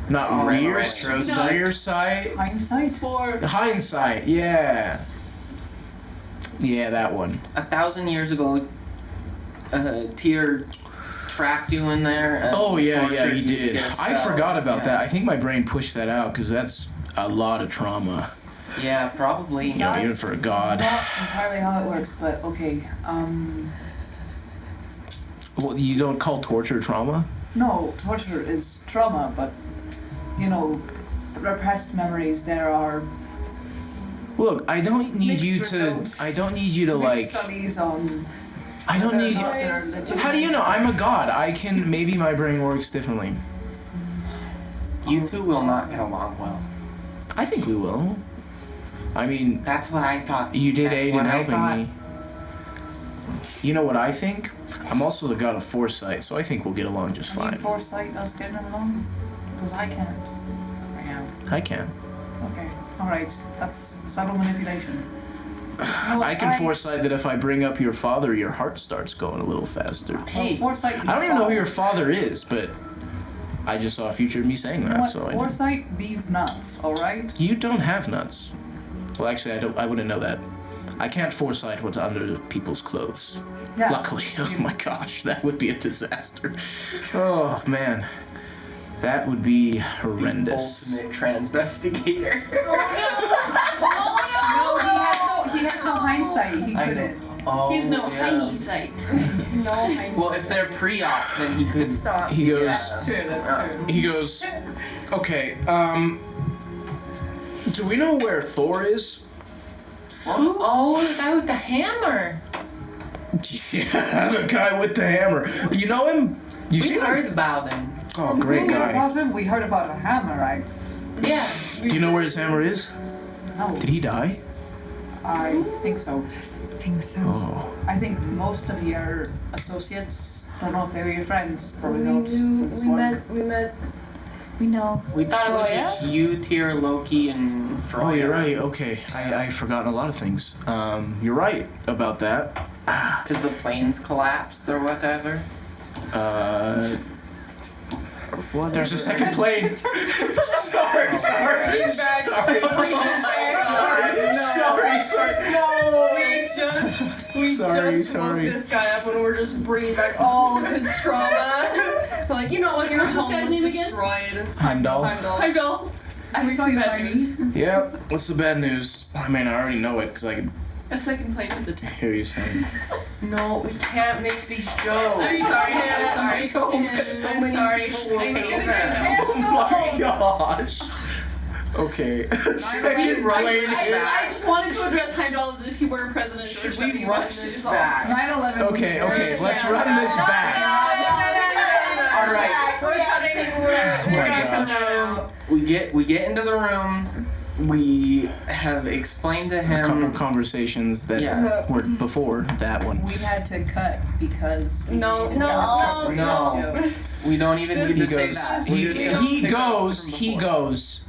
Speaker 1: rear
Speaker 6: retrospect.
Speaker 1: rear sight.
Speaker 3: Hindsight.
Speaker 1: Hindsight, yeah. Yeah, that one.
Speaker 2: 1,000 years ago, Tyr trapped you in there. And
Speaker 1: Oh yeah,
Speaker 2: tortured
Speaker 1: he
Speaker 2: you to
Speaker 1: did.
Speaker 2: get a
Speaker 1: I
Speaker 2: spell.
Speaker 1: forgot about
Speaker 2: Yeah.
Speaker 1: that. I think my brain pushed that out because that's a lot of trauma.
Speaker 2: Yeah, probably.
Speaker 1: You know, even
Speaker 3: That's
Speaker 1: for a god.
Speaker 3: Not entirely how it works, but okay.
Speaker 1: Well, you don't call torture trauma?
Speaker 3: No, torture is trauma, but repressed memories. There are
Speaker 1: Look, I don't need
Speaker 3: Mixed
Speaker 1: you to.
Speaker 3: results.
Speaker 1: I don't need you to
Speaker 3: mixed
Speaker 1: like.
Speaker 3: studies on.
Speaker 1: I don't
Speaker 3: whether or
Speaker 1: need.
Speaker 3: not they're legitimate.
Speaker 1: How do you know? I'm a god. I can. Maybe my brain works differently.
Speaker 2: You two will not get along well.
Speaker 1: I think we will. I mean,
Speaker 2: That's what I thought.
Speaker 1: you did
Speaker 2: That's
Speaker 1: aid
Speaker 2: what
Speaker 1: in
Speaker 2: I
Speaker 1: helping
Speaker 2: thought.
Speaker 1: me. You know what I think? I'm also the god of foresight, so I think we'll get along just
Speaker 3: I need
Speaker 1: fine.
Speaker 3: foresight us getting along? Because I can't. Right now.
Speaker 1: I can.
Speaker 3: Okay. Alright. That's subtle manipulation.
Speaker 1: I can foresight that if I bring up your father, your heart starts going a little faster.
Speaker 2: Hey,
Speaker 3: foresight.
Speaker 1: I don't even know who your father is, but I just saw a future of me saying
Speaker 3: You know
Speaker 1: that,
Speaker 3: what?
Speaker 1: so I know.
Speaker 3: Foresight these nuts, alright?
Speaker 1: You don't have nuts. Well, actually, I wouldn't know that. I can't foresight what's under people's clothes.
Speaker 3: Yeah.
Speaker 1: Luckily. Oh my gosh, that would be a disaster. Oh man. That would be horrendous.
Speaker 2: ultimate transvestigator.
Speaker 3: No, he has no hindsight. He
Speaker 2: I
Speaker 3: couldn't.
Speaker 2: Oh,
Speaker 5: He's no
Speaker 2: yeah.
Speaker 5: hiney sight.
Speaker 2: Well, if they're pre-op, then he could.
Speaker 4: Stop.
Speaker 1: He goes.
Speaker 3: That's true, that's true.
Speaker 1: He goes. Okay. Do we know where Thor is?
Speaker 2: Oh, the guy with the hammer.
Speaker 1: Yeah, the guy with the hammer. You know him? You
Speaker 2: We
Speaker 1: seen him?
Speaker 2: heard about him.
Speaker 1: Oh, great
Speaker 3: We heard
Speaker 1: guy.
Speaker 3: about him. We heard about a hammer, right?
Speaker 2: Yeah.
Speaker 1: Do you know where his hammer is?
Speaker 3: No,
Speaker 1: Did he die?
Speaker 3: I think so.
Speaker 7: I think so.
Speaker 1: Oh.
Speaker 3: I think most of your associates, don't know if they were your friends, probably
Speaker 4: We
Speaker 3: don't.
Speaker 4: knew,
Speaker 3: since
Speaker 4: we
Speaker 3: one-
Speaker 4: met.
Speaker 7: We know.
Speaker 2: We thought it was just you, Tyr, Loki, and Freya.
Speaker 1: Oh, you're right. Okay. I've forgotten a lot of things. You're right about that.
Speaker 2: Because the planes collapsed or whatever.
Speaker 1: There's a second plane. sorry. Sorry.
Speaker 4: No, we
Speaker 1: Sorry,
Speaker 4: just woke
Speaker 1: sorry.
Speaker 4: this guy up and we're just bringing back all of his trauma. Like, you know, when your
Speaker 5: What's this
Speaker 4: home
Speaker 5: guy's
Speaker 4: was
Speaker 5: name again?
Speaker 4: destroyed.
Speaker 1: Heimdall.
Speaker 5: Hi, girl. I have some bad news.
Speaker 1: Yep. What's the bad news? I mean, I already know it because I can
Speaker 5: A second plane hit the tank.
Speaker 1: hear you saying.
Speaker 2: No, we can't make these jokes.
Speaker 5: I'm sorry. I'm sorry.
Speaker 2: So
Speaker 5: I'm
Speaker 2: many
Speaker 5: sorry.
Speaker 2: people will
Speaker 5: I know.
Speaker 2: hate that.
Speaker 1: Oh my gosh. Okay. Second
Speaker 2: rush
Speaker 1: plane.
Speaker 5: I just wanted to address Heimdall as if he were president.
Speaker 2: Should
Speaker 5: or
Speaker 2: we rush
Speaker 5: something.
Speaker 2: this
Speaker 5: all.
Speaker 2: back?
Speaker 3: 9/11 was
Speaker 1: Okay,
Speaker 3: very
Speaker 1: okay, let's
Speaker 3: bad.
Speaker 1: run this back.
Speaker 2: All right.
Speaker 4: We're cutting.
Speaker 1: Oh my gosh.
Speaker 2: We get into the room. We have explained to
Speaker 1: A couple
Speaker 2: him.
Speaker 1: conversations that
Speaker 2: Yeah.
Speaker 1: were before that one.
Speaker 3: We had to cut because we
Speaker 4: No,
Speaker 3: needed
Speaker 4: no,
Speaker 3: to-
Speaker 2: no. We don't even need
Speaker 1: He
Speaker 2: to say
Speaker 1: goes.
Speaker 2: that.
Speaker 1: He,
Speaker 2: We're just gonna
Speaker 1: he
Speaker 2: pick up
Speaker 1: goes.
Speaker 2: from
Speaker 1: He
Speaker 2: before.
Speaker 1: goes.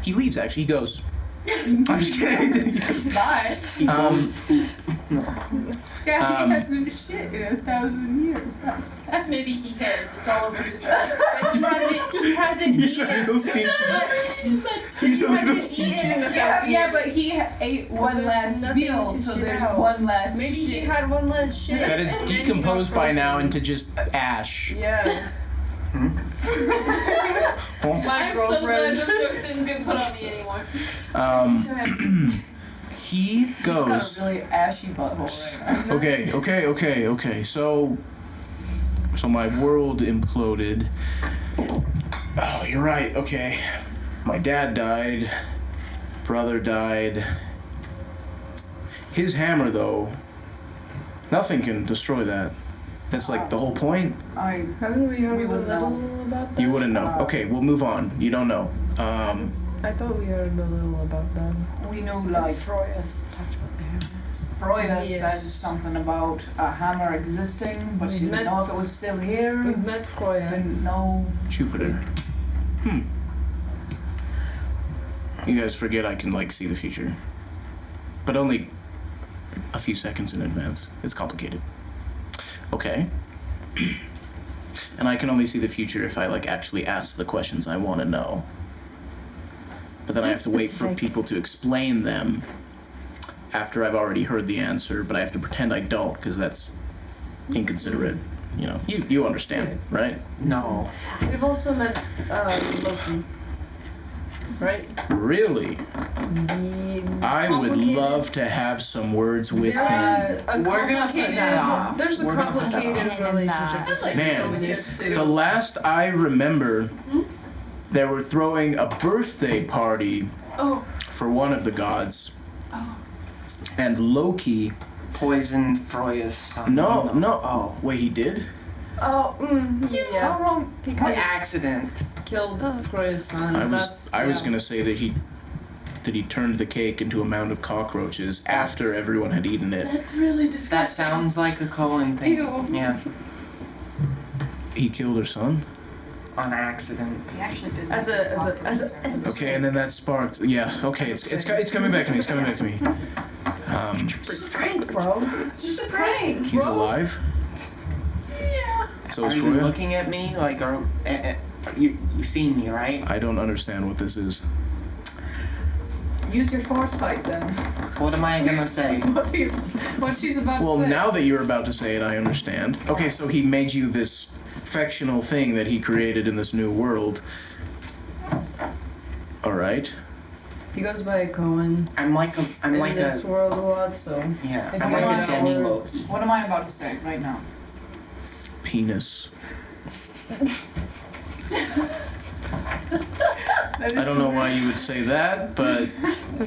Speaker 1: He leaves. Actually, he goes. I'm just kidding.
Speaker 3: Bye.
Speaker 2: He
Speaker 1: Um,
Speaker 2: goes poop. No.
Speaker 3: Yeah,
Speaker 1: Um,
Speaker 3: he hasn't shit in 1,000 years. That's that.
Speaker 5: Maybe he has. It's all over his back.
Speaker 4: He hasn't
Speaker 1: He's a
Speaker 4: eaten.
Speaker 1: little stinky.
Speaker 4: He hasn't eaten in the past
Speaker 3: Yeah,
Speaker 4: year.
Speaker 3: but he ate
Speaker 4: So
Speaker 3: one
Speaker 4: there's
Speaker 3: last
Speaker 4: nothing
Speaker 3: meal,
Speaker 4: to
Speaker 3: so
Speaker 4: shit
Speaker 3: there's
Speaker 4: out.
Speaker 3: one last
Speaker 4: Maybe he
Speaker 3: shit.
Speaker 4: had one last shit.
Speaker 1: That is
Speaker 4: and then he
Speaker 1: decomposed
Speaker 4: got
Speaker 1: by
Speaker 4: frozen.
Speaker 1: now into just ash.
Speaker 4: Yeah. My
Speaker 5: I'm so glad
Speaker 4: girlfriend.
Speaker 5: those jokes didn't get put on me anymore. So happy.
Speaker 1: He
Speaker 3: He's
Speaker 1: goes.
Speaker 3: got a really ashy butthole right now.
Speaker 1: Okay. So my world imploded. Oh, you're right. Okay. My dad died. Brother died. His hammer, though. Nothing can destroy that. That's like the whole point.
Speaker 4: Haven't we heard
Speaker 3: We
Speaker 4: a
Speaker 3: wouldn't
Speaker 4: little
Speaker 3: know.
Speaker 4: about that?
Speaker 1: You wouldn't know. Okay, we'll move on. You don't know.
Speaker 4: I thought we heard a little about that.
Speaker 3: We know, like,
Speaker 7: Freya's talked about the hammer.
Speaker 3: Freya
Speaker 4: Yes.
Speaker 3: says something about a hammer existing, but she didn't
Speaker 4: Met-
Speaker 3: know if it was still here.
Speaker 4: We've met Freya.
Speaker 3: Didn't know.
Speaker 1: Jupiter. You guys forget I can like see the future, but only a few seconds in advance. It's complicated. Okay. And I can only see the future if I like actually ask the questions I want to know. But then I have to wait for
Speaker 7: Specific.
Speaker 1: people to explain them after I've already heard the answer, but I have to pretend I don't because that's inconsiderate. You know, you understand, right?
Speaker 2: No.
Speaker 4: We've also met Loki. Right?
Speaker 1: Really? I would love to have some words with him.
Speaker 4: There's a
Speaker 2: We're gonna put
Speaker 4: complicated.
Speaker 2: that off.
Speaker 4: There's a
Speaker 2: We're gonna put that
Speaker 4: complicated
Speaker 7: off.
Speaker 4: relationship.
Speaker 5: That's like
Speaker 1: Man,
Speaker 5: going with you.
Speaker 1: The last I remember, they were throwing a birthday party
Speaker 5: Oh.
Speaker 1: for one of the gods.
Speaker 5: Oh.
Speaker 1: And Loki.
Speaker 2: Poisoned Freya's son.
Speaker 1: No.
Speaker 2: Oh.
Speaker 1: Wait, he did?
Speaker 4: Oh, yeah.
Speaker 2: By accident.
Speaker 4: Killed Freya's son.
Speaker 1: I was gonna say that he that he turned the cake into a mound of cockroaches after everyone had eaten it.
Speaker 5: That's really
Speaker 2: That
Speaker 5: disgusting.
Speaker 2: sounds like a Cohen thing.
Speaker 5: Ew.
Speaker 2: Yeah,
Speaker 1: He killed her son?
Speaker 2: on accident.
Speaker 3: He actually did.
Speaker 4: As a
Speaker 1: Okay, and then that sparked. Yeah, okay, it's coming back to me. It's coming back to me.
Speaker 4: Just a prank, bro. Just a prank.
Speaker 1: He's alive?
Speaker 5: Yeah.
Speaker 1: So
Speaker 2: Are
Speaker 1: is
Speaker 2: you
Speaker 1: Froya?
Speaker 2: looking at me like, you seen me, right?
Speaker 1: I don't understand what this is.
Speaker 3: Use your foresight then.
Speaker 2: What am I gonna say?
Speaker 3: What she's about
Speaker 1: Well,
Speaker 3: to say.
Speaker 1: now that you're about to say it, I understand. Okay, so he made you this fictional thing that he created in this new world. Alright.
Speaker 4: He goes by Cohen
Speaker 2: I'm like
Speaker 4: in this world a lot, so
Speaker 2: yeah,
Speaker 3: If
Speaker 2: I'm
Speaker 3: you
Speaker 2: like
Speaker 3: wanna
Speaker 2: a demi
Speaker 4: know-
Speaker 2: Loki.
Speaker 3: What am I about to say right now?
Speaker 1: Penis.
Speaker 3: That
Speaker 1: I
Speaker 3: is
Speaker 1: don't know why you would say that, but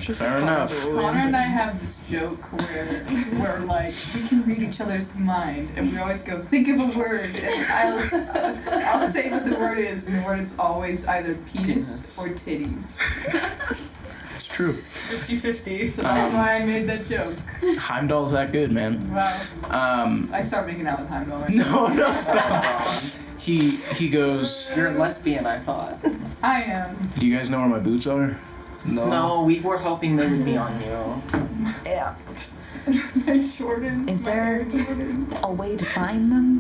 Speaker 1: fair enough.
Speaker 3: Connor and I have this joke where like we can read each other's mind, and we always go think of a word, and I'll say what the word is, and the word is always either penis or titties.
Speaker 1: It's true.
Speaker 3: 50-50. So that's why I made that joke.
Speaker 1: Heimdall's that good, man.
Speaker 3: Wow. I start making out with Heimdall.
Speaker 1: No, stop. He goes,
Speaker 2: You're a lesbian, I thought.
Speaker 3: I am.
Speaker 1: do you guys know where my boots are?
Speaker 2: No, we were hoping they would be on you.
Speaker 4: yeah.
Speaker 3: My Jordans.
Speaker 7: Is
Speaker 3: my
Speaker 7: there-
Speaker 3: Air Jordans.
Speaker 7: A way to find them?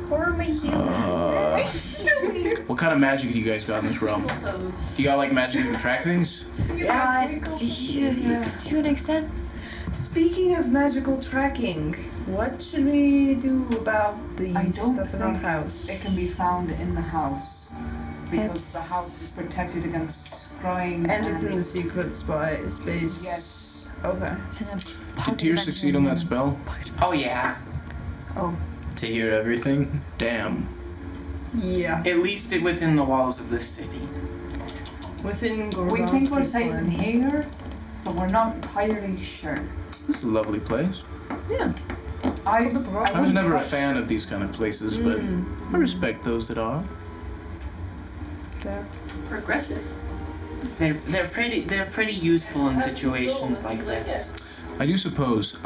Speaker 4: Where are my heels?
Speaker 1: What kind of magic do you guys got in this realm?
Speaker 5: Twinkle toes.
Speaker 1: You got like magic to track things?
Speaker 7: To an extent.
Speaker 4: Speaking of magical tracking, what should we do about the
Speaker 3: I don't
Speaker 4: stuff in our
Speaker 3: think
Speaker 4: house?
Speaker 3: It can be found in the house because the
Speaker 7: It's-
Speaker 3: house is protected against scrying.
Speaker 4: And it's in the secret space.
Speaker 3: Yes.
Speaker 4: Okay.
Speaker 1: Did Tyr succeed on that spell?
Speaker 2: Oh yeah,
Speaker 4: Oh.
Speaker 6: To hear everything.
Speaker 1: Damn.
Speaker 4: Yeah.
Speaker 2: at least within the walls of this city.
Speaker 4: Within
Speaker 3: We think we're
Speaker 4: Gordonski's
Speaker 3: safe in
Speaker 4: lands.
Speaker 3: here, but we're not entirely sure.
Speaker 1: This is a lovely place.
Speaker 4: Yeah.
Speaker 3: I
Speaker 4: called the Broad.
Speaker 1: I was
Speaker 3: wouldn't
Speaker 1: never a
Speaker 3: touch-
Speaker 1: fan of these kind of places, but I respect those that are.
Speaker 4: Fair.
Speaker 5: Progressive.
Speaker 2: They're pretty useful in situations like this.
Speaker 1: I do suppose.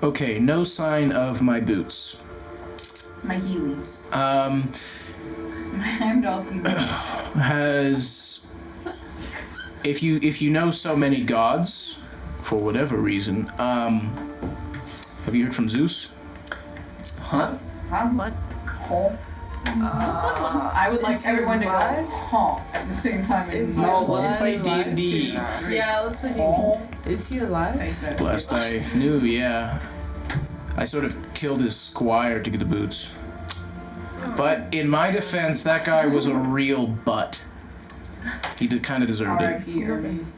Speaker 1: Okay, no sign of my boots.
Speaker 3: My Heelys. My Heimdall Heelys.
Speaker 1: Has if you know so many gods, for whatever reason, have you heard from Zeus?
Speaker 2: Huh?
Speaker 3: Huh?
Speaker 7: What?
Speaker 3: Huh? I would like
Speaker 4: Is he
Speaker 3: everyone to go
Speaker 4: alive?
Speaker 3: huh at the same time.
Speaker 4: Is
Speaker 3: in
Speaker 4: he
Speaker 6: No,
Speaker 4: alive?
Speaker 6: let's play D&D.
Speaker 4: Yeah, let's play
Speaker 3: Huh?
Speaker 4: D&D. Is he alive?
Speaker 1: Last I knew, yeah. I sort of killed his squire to get the boots. But in my defense, that guy was a real butt. He kind of deserved it.
Speaker 3: R.I.P. Hermes.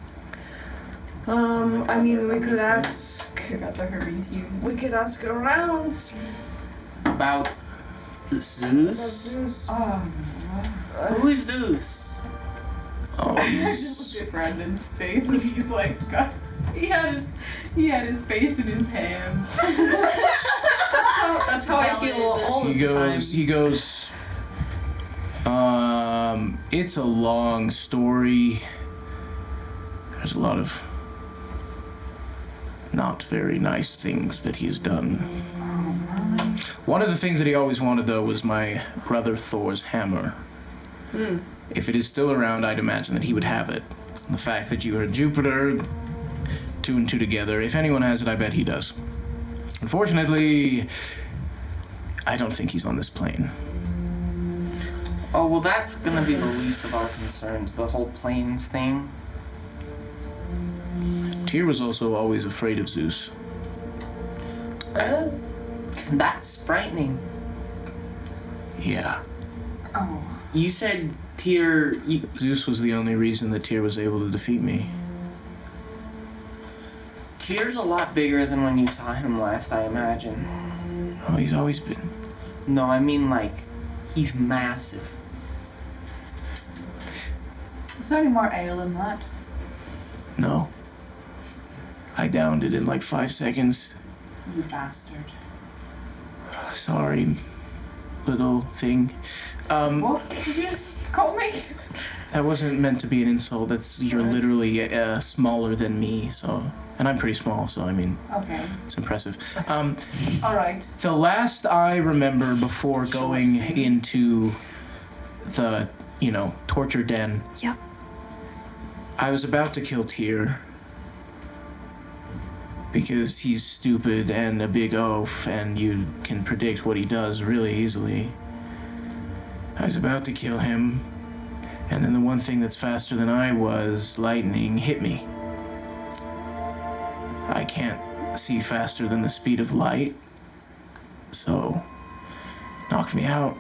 Speaker 4: I mean, we could ask.
Speaker 3: I got the Hermes Heelys.
Speaker 4: We could ask around.
Speaker 2: About Zeus?
Speaker 4: Zeus.
Speaker 3: Oh,
Speaker 2: Who is Zeus?
Speaker 1: Oh,
Speaker 3: I just looked at Brandon's face and he's like, God, he had his face in his hands.
Speaker 4: That's how I feel all
Speaker 1: he
Speaker 4: of the time.
Speaker 1: goes, it's a long story. There's a lot of not very nice things that he's done. One of the things that he always wanted, though, was my brother Thor's hammer. If it is still around, I'd imagine that he would have it. The fact that you are Jupiter, 2 and 2 together, if anyone has it, I bet he does. Unfortunately, I don't think he's on this plane.
Speaker 2: Oh, well, that's gonna be the least of our concerns, the whole planes thing.
Speaker 1: Tyr was also always afraid of Zeus.
Speaker 2: That's frightening.
Speaker 1: Yeah.
Speaker 3: Oh.
Speaker 2: You said Tyr.
Speaker 1: Zeus was the only reason that Tyr was able to defeat me.
Speaker 2: Tyr's a lot bigger than when you saw him last, I imagine.
Speaker 1: Oh, he's always been.
Speaker 2: No, I mean, like, he's massive.
Speaker 3: Is there any more ale in that?
Speaker 1: No. I downed it in like 5 seconds.
Speaker 3: You bastard.
Speaker 1: Sorry. little thing.
Speaker 3: What did you just call me?
Speaker 1: That wasn't meant to be an insult. You're literally smaller than me, so, and I'm pretty small, so I mean,
Speaker 3: Okay.
Speaker 1: it's impressive.
Speaker 3: All right.
Speaker 1: The last I remember before going into the, torture den.
Speaker 7: Yep.
Speaker 1: I was about to kill Tyr because he's stupid and a big oaf, and you can predict what he does really easily. I was about to kill him, and then the one thing that's faster than I was, lightning, hit me. I can't see faster than the speed of light, so knocked me out,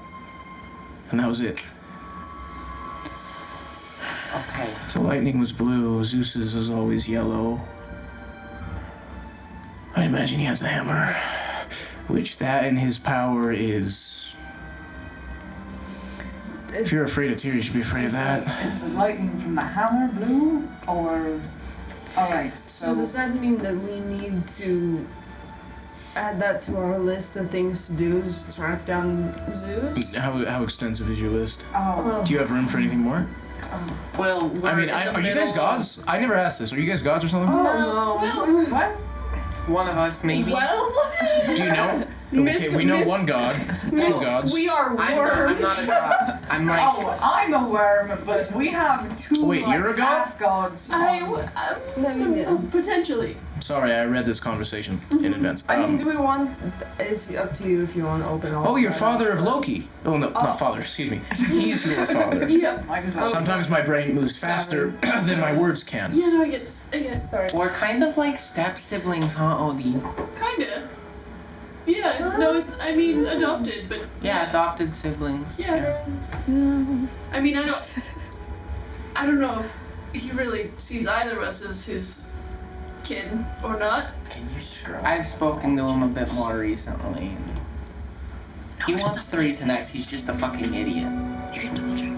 Speaker 1: and that was it.
Speaker 2: Okay.
Speaker 1: So lightning was blue, Zeus's was always yellow. I imagine he has a hammer, which that in his power is... If you're afraid of Tyr, you should be afraid of that.
Speaker 3: Is the lightning from the hammer blue, or... Alright,
Speaker 4: So does that mean that we need to add that to our list of things to do, is track down Zeus?
Speaker 1: How extensive is your list?
Speaker 3: Oh,
Speaker 1: Do you have room for anything more?
Speaker 2: Well,
Speaker 1: I mean, are you guys gods? I never asked this. Are you guys gods or something?
Speaker 4: Oh
Speaker 3: what?
Speaker 2: One of us, maybe.
Speaker 4: Well,
Speaker 1: Do you know? Okay, we know one god. Two gods.
Speaker 4: we are
Speaker 2: I'm
Speaker 4: worms.
Speaker 2: not a god. I'm like.
Speaker 3: Oh, I'm a worm, but we have two
Speaker 1: Wait, you're a god?
Speaker 3: half-gods.
Speaker 5: Potentially.
Speaker 1: Sorry, I read this conversation in advance.
Speaker 4: I mean, do we want? It's up to you if you want to open all.
Speaker 1: Oh, you're
Speaker 4: that
Speaker 1: father
Speaker 4: up.
Speaker 1: of Loki. Oh, no, not father, excuse me. He's your father.
Speaker 5: Yeah.
Speaker 3: Might as well.
Speaker 1: Sometimes my brain moves faster than my words can.
Speaker 5: Yeah, no, I get. Sorry.
Speaker 2: We're kind of like step siblings, huh, Odie?
Speaker 5: Kinda. Yeah, I mean, adopted, but.
Speaker 2: Yeah, adopted siblings.
Speaker 5: Yeah. I mean, I don't know if he really sees either of us as his kin or not.
Speaker 2: Can you scroll? I've spoken to him a bit more recently. He wants to reconnect. He's just a fucking idiot.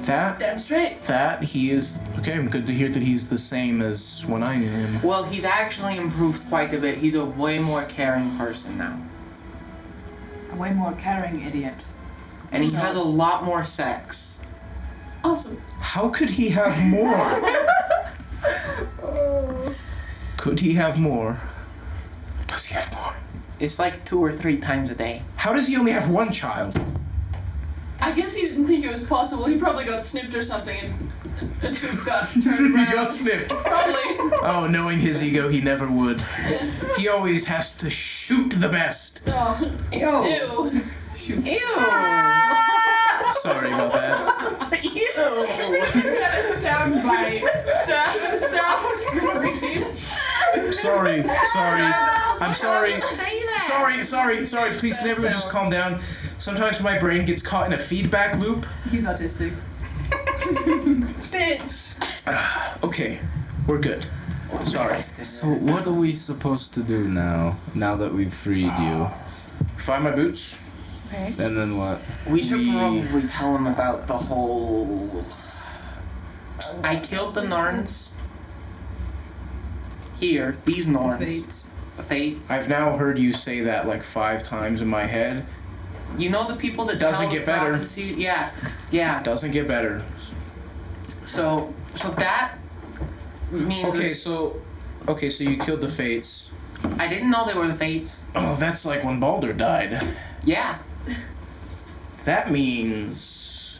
Speaker 5: Damn straight.
Speaker 1: That he is. Okay, I'm good to hear that he's the same as when I knew him.
Speaker 2: Well, he's actually improved quite a bit. He's a way more caring person now.
Speaker 3: A way more caring idiot.
Speaker 2: And he has a lot more sex.
Speaker 5: Awesome.
Speaker 1: How could he have more? Could he have more? Does he have more?
Speaker 2: It's like 2 or 3 times a day.
Speaker 1: How does he only have one child?
Speaker 5: I guess he didn't think it was possible. He probably got snipped or something and a tube got turned around.
Speaker 1: He got snipped.
Speaker 5: Probably.
Speaker 1: Oh, knowing his ego, he never would.
Speaker 5: Yeah.
Speaker 1: He always has to shoot the best.
Speaker 5: Oh.
Speaker 2: Ew.
Speaker 5: Ew.
Speaker 2: Ew.
Speaker 1: Sorry about that.
Speaker 2: Ew.
Speaker 3: Soundbite.
Speaker 1: Sorry. I'm sorry. Sorry. Please, can everyone just calm down? Sometimes my brain gets caught in a feedback loop.
Speaker 3: He's autistic.
Speaker 4: Bitch.
Speaker 1: Okay, we're good. Sorry.
Speaker 6: So what are we supposed to do now? Now that we've freed you,
Speaker 1: Find my boots.
Speaker 3: Okay.
Speaker 6: and then what?
Speaker 2: We should probably tell him about the whole... I killed the Narns. Here, these Narns.
Speaker 3: Fates.
Speaker 2: The Fates.
Speaker 1: I've now heard you say that like 5 times in my head.
Speaker 2: You know the people that
Speaker 1: Doesn't
Speaker 2: tell
Speaker 1: get better.
Speaker 2: prophecy? Yeah.
Speaker 1: Doesn't get better.
Speaker 2: So that means
Speaker 1: Okay, so you killed the Fates.
Speaker 2: I didn't know they were the Fates.
Speaker 1: Oh, that's like when Baldur died.
Speaker 2: Yeah.
Speaker 1: That means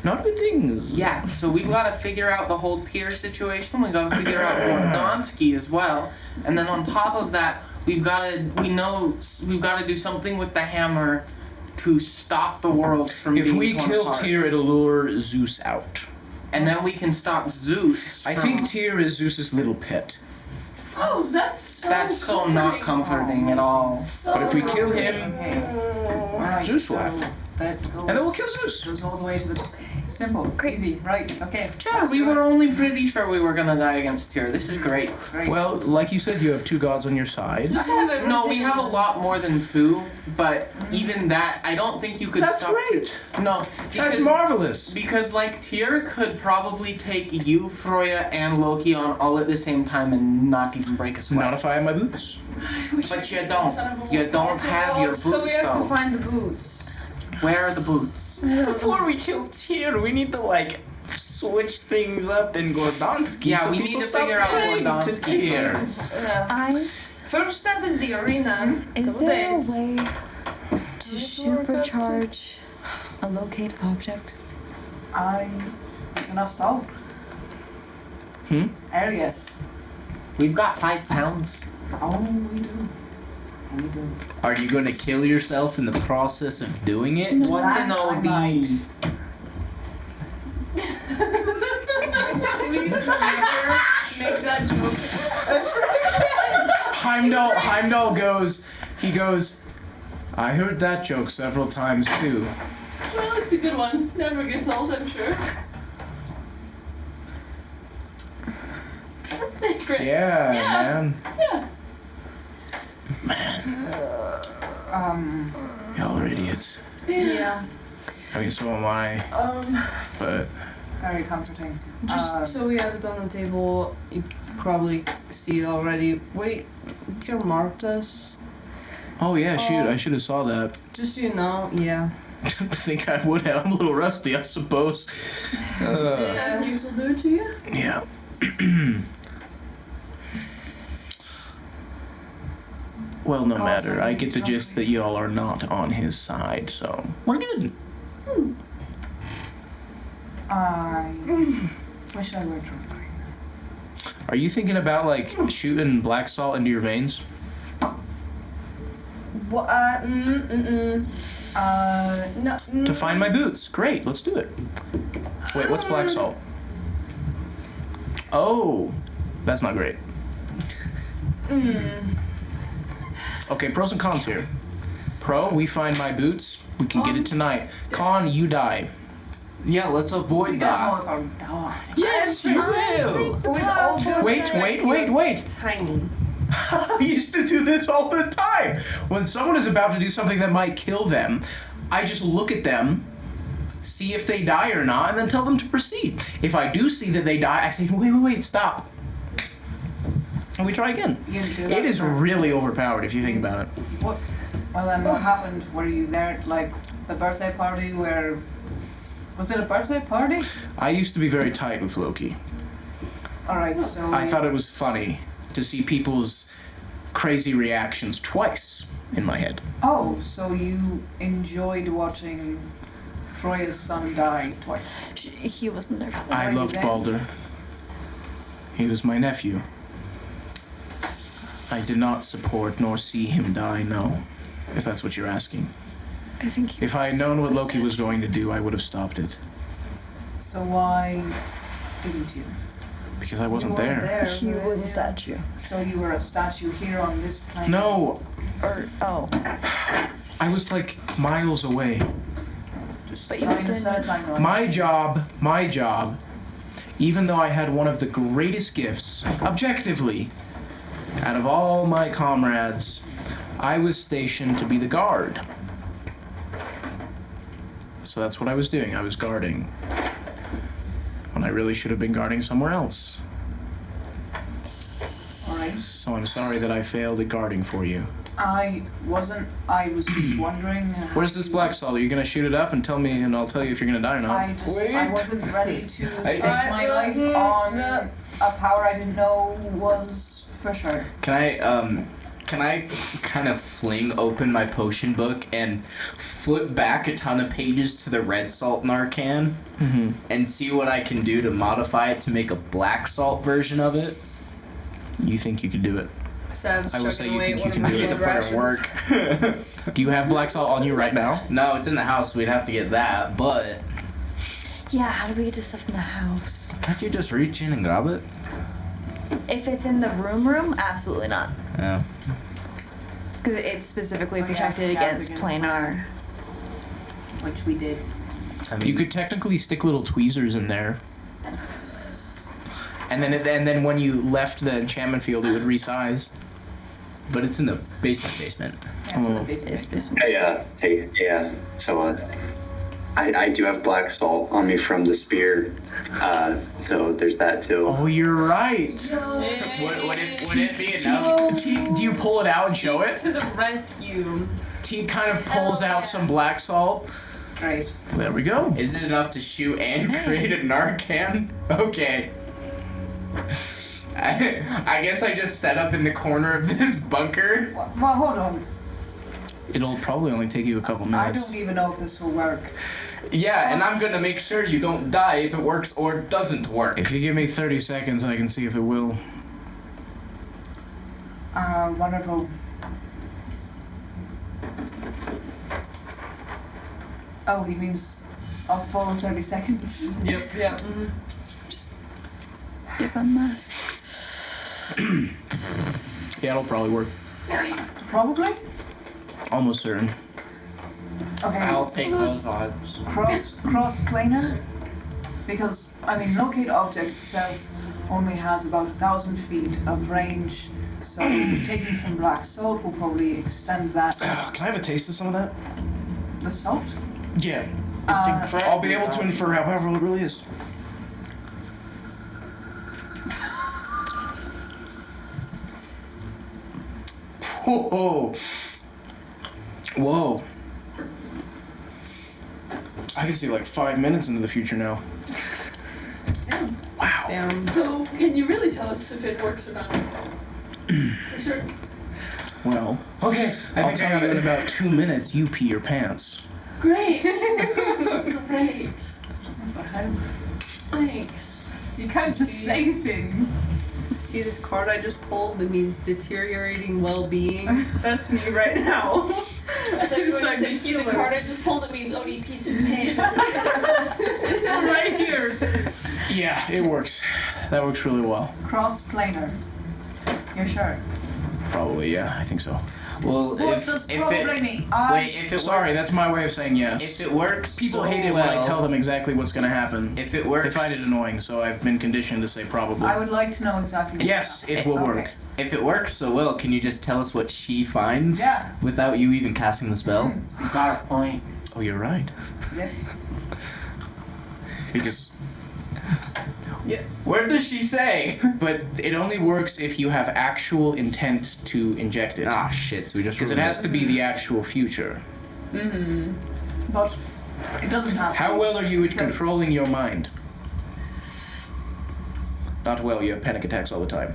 Speaker 1: not good things.
Speaker 2: Yeah, so we've got to figure out the whole tier situation. We've got to figure out Gordonsky as well. And then on top of that, we've got to do something with the hammer to stop the world from
Speaker 1: If
Speaker 2: being
Speaker 1: we
Speaker 2: torn
Speaker 1: kill
Speaker 2: apart.
Speaker 1: Tyr, it'll lure Zeus out.
Speaker 2: And then we can stop Zeus.
Speaker 1: I
Speaker 2: from-
Speaker 1: think Tyr is Zeus's little pet.
Speaker 5: Oh, that's so
Speaker 2: not comforting at all.
Speaker 5: So
Speaker 1: But if we kill him,
Speaker 3: Okay. Alright.
Speaker 1: Zeus will have.
Speaker 3: That goes,
Speaker 1: And then we'll kill Zeus.
Speaker 3: goes all the way to the simple. Easy. Right. Okay.
Speaker 2: Yeah,
Speaker 3: let's
Speaker 2: we
Speaker 3: do
Speaker 2: were
Speaker 3: it.
Speaker 2: only pretty sure we were gonna die against Tyr. This is great.
Speaker 3: Great.
Speaker 1: Well, like you said, you have 2 gods on your side.
Speaker 2: No, we have a lot more than 2, but even that, I don't think you could
Speaker 1: That's
Speaker 2: stop.
Speaker 1: great.
Speaker 2: No,
Speaker 1: That's
Speaker 2: because
Speaker 1: marvelous.
Speaker 2: Because like Tyr could probably take you, Froya, and Loki on all at the same time and not even break a sweat.
Speaker 1: Not if I have my boots.
Speaker 2: But you don't. You don't have your boots
Speaker 4: So we have
Speaker 2: though.
Speaker 4: to find the boots.
Speaker 2: Where are the boots?
Speaker 6: Before we kill Tyr, we need to like switch things up in Gordonsky.
Speaker 2: Yeah,
Speaker 6: so
Speaker 2: we
Speaker 6: people
Speaker 2: need to
Speaker 6: stop
Speaker 2: figure out
Speaker 6: praying to
Speaker 2: Gordonsky
Speaker 6: Tyr.
Speaker 4: Yeah.
Speaker 7: Eyes.
Speaker 4: First step is the arena.
Speaker 7: Is
Speaker 4: Couple
Speaker 7: there
Speaker 4: days.
Speaker 7: a way to supercharge a locate object?
Speaker 3: Enough salt. Areas.
Speaker 2: We've got 5 pounds.
Speaker 3: Oh, we do. We do.
Speaker 6: Are you going to kill yourself in the process of doing it?
Speaker 2: What's an
Speaker 3: That I
Speaker 2: OD?
Speaker 3: might.
Speaker 4: Please never make that joke.
Speaker 1: Heimdall goes, I heard that joke several times too.
Speaker 5: Well, it's a good one. Never gets old, I'm sure. Great.
Speaker 1: Yeah, man. Y'all are idiots.
Speaker 3: Yeah.
Speaker 1: I mean, so am I, but
Speaker 3: Very comforting.
Speaker 4: Just so we have it on the table, you probably see it already. Wait, Tyr marked us.
Speaker 1: oh yeah, shoot, I should have saw that.
Speaker 4: Just so you know, yeah.
Speaker 1: I think I would have. I'm a little rusty, I suppose.
Speaker 5: As news will do it to you.
Speaker 1: Yeah. Well, no matter. I get the gist that y'all are not on his side, so we're good.
Speaker 3: I wish I were drunk.
Speaker 1: Are you thinking about like shooting black salt into your veins?
Speaker 4: What? No.
Speaker 1: To find my boots. Great, let's do it. Wait, what's black salt? Oh, that's not great. Okay, pros and cons here. Pro, we find my boots. We can get it tonight. Con, you die.
Speaker 6: Yeah, let's avoid
Speaker 3: We
Speaker 6: that.
Speaker 3: don't know if I'm dying.
Speaker 6: Yes, you will.
Speaker 4: With all due
Speaker 1: Wait.
Speaker 4: tiny.
Speaker 1: I used to do this all the time. When someone is about to do something that might kill them, I just look at them, see if they die or not, and then tell them to proceed. If I do see that they die, I say, wait, stop. And we try again.
Speaker 3: You didn't do that
Speaker 1: It is
Speaker 3: for-
Speaker 1: really overpowered if you think about it.
Speaker 3: What? Well, then what happened? Were you there at like the birthday party where? Was it a birthday party?
Speaker 1: I used to be very tight with Loki.
Speaker 3: All right, so
Speaker 1: I thought it was funny to see people's crazy reactions twice in my head.
Speaker 3: Oh, so you enjoyed watching Freya's son die twice?
Speaker 7: He wasn't there for that.
Speaker 1: I
Speaker 3: Were you
Speaker 1: loved
Speaker 3: there?
Speaker 1: Balder. He was my nephew. I did not support nor see him die, no. If that's what you're asking.
Speaker 7: I think he
Speaker 1: If I had
Speaker 7: was-
Speaker 1: known what Loki was going to do, I would have stopped it.
Speaker 3: So why didn't you?
Speaker 1: Because I wasn't
Speaker 4: You weren't
Speaker 1: there.
Speaker 7: He was a statue.
Speaker 3: So you were a statue here on this planet?
Speaker 1: No,
Speaker 7: Or
Speaker 1: I was like miles away.
Speaker 3: Just
Speaker 7: But you
Speaker 3: trying to set a
Speaker 7: didn't-
Speaker 3: timeline.
Speaker 1: My job, even though I had one of the greatest gifts, objectively, out of all my comrades, I was stationed to be the guard. So that's what I was doing. I was guarding. When I really should have been guarding somewhere else.
Speaker 3: All right.
Speaker 1: So I'm sorry that I failed at guarding for you.
Speaker 3: I was just wondering.
Speaker 1: Where's this black salt? Are you gonna shoot it up and tell me, and I'll tell you if you're gonna die or not?
Speaker 3: I wasn't ready to stake my
Speaker 4: I-
Speaker 3: life on a power I didn't know was for sure.
Speaker 6: Can I kind of fling open my potion book and flip back a ton of pages to the red salt Narcan
Speaker 1: Mm-hmm.
Speaker 6: and see what I can do to modify it to make a black salt version of it?
Speaker 1: You think you could do it?
Speaker 4: Sam's
Speaker 1: I will say
Speaker 4: chugging
Speaker 1: you
Speaker 4: away
Speaker 1: think
Speaker 4: one
Speaker 1: you
Speaker 4: of
Speaker 1: can
Speaker 4: my
Speaker 1: do
Speaker 6: Get
Speaker 1: it.
Speaker 6: to
Speaker 4: red
Speaker 6: fucking
Speaker 4: rations.
Speaker 6: work.
Speaker 1: Do you have black salt on you right now?
Speaker 6: No, it's in the house. We'd have to get that, but
Speaker 7: Yeah, how do we get to stuff in the house?
Speaker 6: can't you just reach in and grab it?
Speaker 7: If it's in the room, absolutely not.
Speaker 6: Yeah.
Speaker 7: Because it's specifically
Speaker 3: Oh, yeah,
Speaker 7: protected
Speaker 3: yeah, it's
Speaker 7: against
Speaker 3: against
Speaker 7: planar.
Speaker 3: Which we did.
Speaker 6: I mean,
Speaker 1: You could technically stick little tweezers in there. And then when you left the enchantment field, it would resize.
Speaker 6: but it's in the basement.
Speaker 3: Yeah, it's in the
Speaker 1: Oh.
Speaker 3: basement.
Speaker 7: It's basement.
Speaker 8: Hey, so I do have black salt on me from the spear, so there's that too.
Speaker 1: Oh, you're right.
Speaker 6: Would it be enough?
Speaker 1: Do you pull it out and show it?
Speaker 4: To the rescue.
Speaker 1: T kind of pulls out some black salt,
Speaker 3: Great.
Speaker 1: There we go.
Speaker 2: Is it enough to shoot and create a Narcan? Okay. I guess I just set up in the corner of this bunker.
Speaker 3: Well, hold on.
Speaker 1: It'll probably only take you a couple
Speaker 3: I
Speaker 1: minutes.
Speaker 3: don't even know if this will work.
Speaker 2: Yeah, and I'm gonna make sure you don't die if it works or doesn't work.
Speaker 1: If you give me 30 seconds, I can see if it will.
Speaker 3: Wonderful. Oh, he means I'll fall in 30 seconds.
Speaker 2: Yep.
Speaker 4: Yeah.
Speaker 7: Give him that.
Speaker 1: Yeah, it'll probably work.
Speaker 3: Probably.
Speaker 1: Almost certain.
Speaker 3: Okay.
Speaker 2: I'll take those odds.
Speaker 3: Cross planar, because I mean locate object itself only has about 1,000 feet of range, so taking some black salt will probably extend that.
Speaker 1: Can I have a taste of some of that?
Speaker 3: The salt?
Speaker 1: Yeah. I'll be able to infer how powerful it really is. Whoa. Whoa. I can see like 5 minutes into the future now.
Speaker 5: Damn.
Speaker 1: Wow.
Speaker 4: Damn.
Speaker 5: So, can you really tell us if it works or not? For sure.
Speaker 1: Well,
Speaker 2: Okay,
Speaker 1: I'll tell you in about 2 minutes, you pee your pants.
Speaker 5: Great. Great. Thanks.
Speaker 3: You can't just say things.
Speaker 4: See this card I just pulled? It means deteriorating well-being. That's me right now.
Speaker 5: I thought you were
Speaker 4: It's
Speaker 5: going
Speaker 4: like
Speaker 5: to say, see the
Speaker 4: killer.
Speaker 5: card I just pulled, it means Odie pees his pants.
Speaker 4: It's right here.
Speaker 1: Yeah, it works. That works really well.
Speaker 3: Cross planar. You're sure?
Speaker 1: Probably, yeah, I think so.
Speaker 2: Well,
Speaker 3: What does probably mean?
Speaker 2: if it
Speaker 1: Sorry, that's my way of saying yes.
Speaker 2: if it works,
Speaker 1: People
Speaker 2: so
Speaker 1: hate it when I tell them exactly what's going to happen.
Speaker 2: If it works,
Speaker 1: They find it annoying, so I've been conditioned to say probably.
Speaker 3: I would like to know exactly. What
Speaker 1: Yes, it will
Speaker 3: Okay.
Speaker 1: work.
Speaker 2: If it works so well, can you just tell us what she finds?
Speaker 3: Yeah.
Speaker 2: Without you even casting the spell?
Speaker 3: Mm.
Speaker 2: You got a point.
Speaker 1: Oh, you're right.
Speaker 3: Yeah.
Speaker 1: Because,
Speaker 2: What does she say?
Speaker 1: but it only works if you have actual intent to inject it.
Speaker 2: Ah, shit. So we just.
Speaker 1: Because it has to be the actual future.
Speaker 3: But it doesn't have.
Speaker 1: How
Speaker 3: to.
Speaker 1: well are you at
Speaker 3: Because-
Speaker 1: controlling your mind? Not well, you have panic attacks all the time.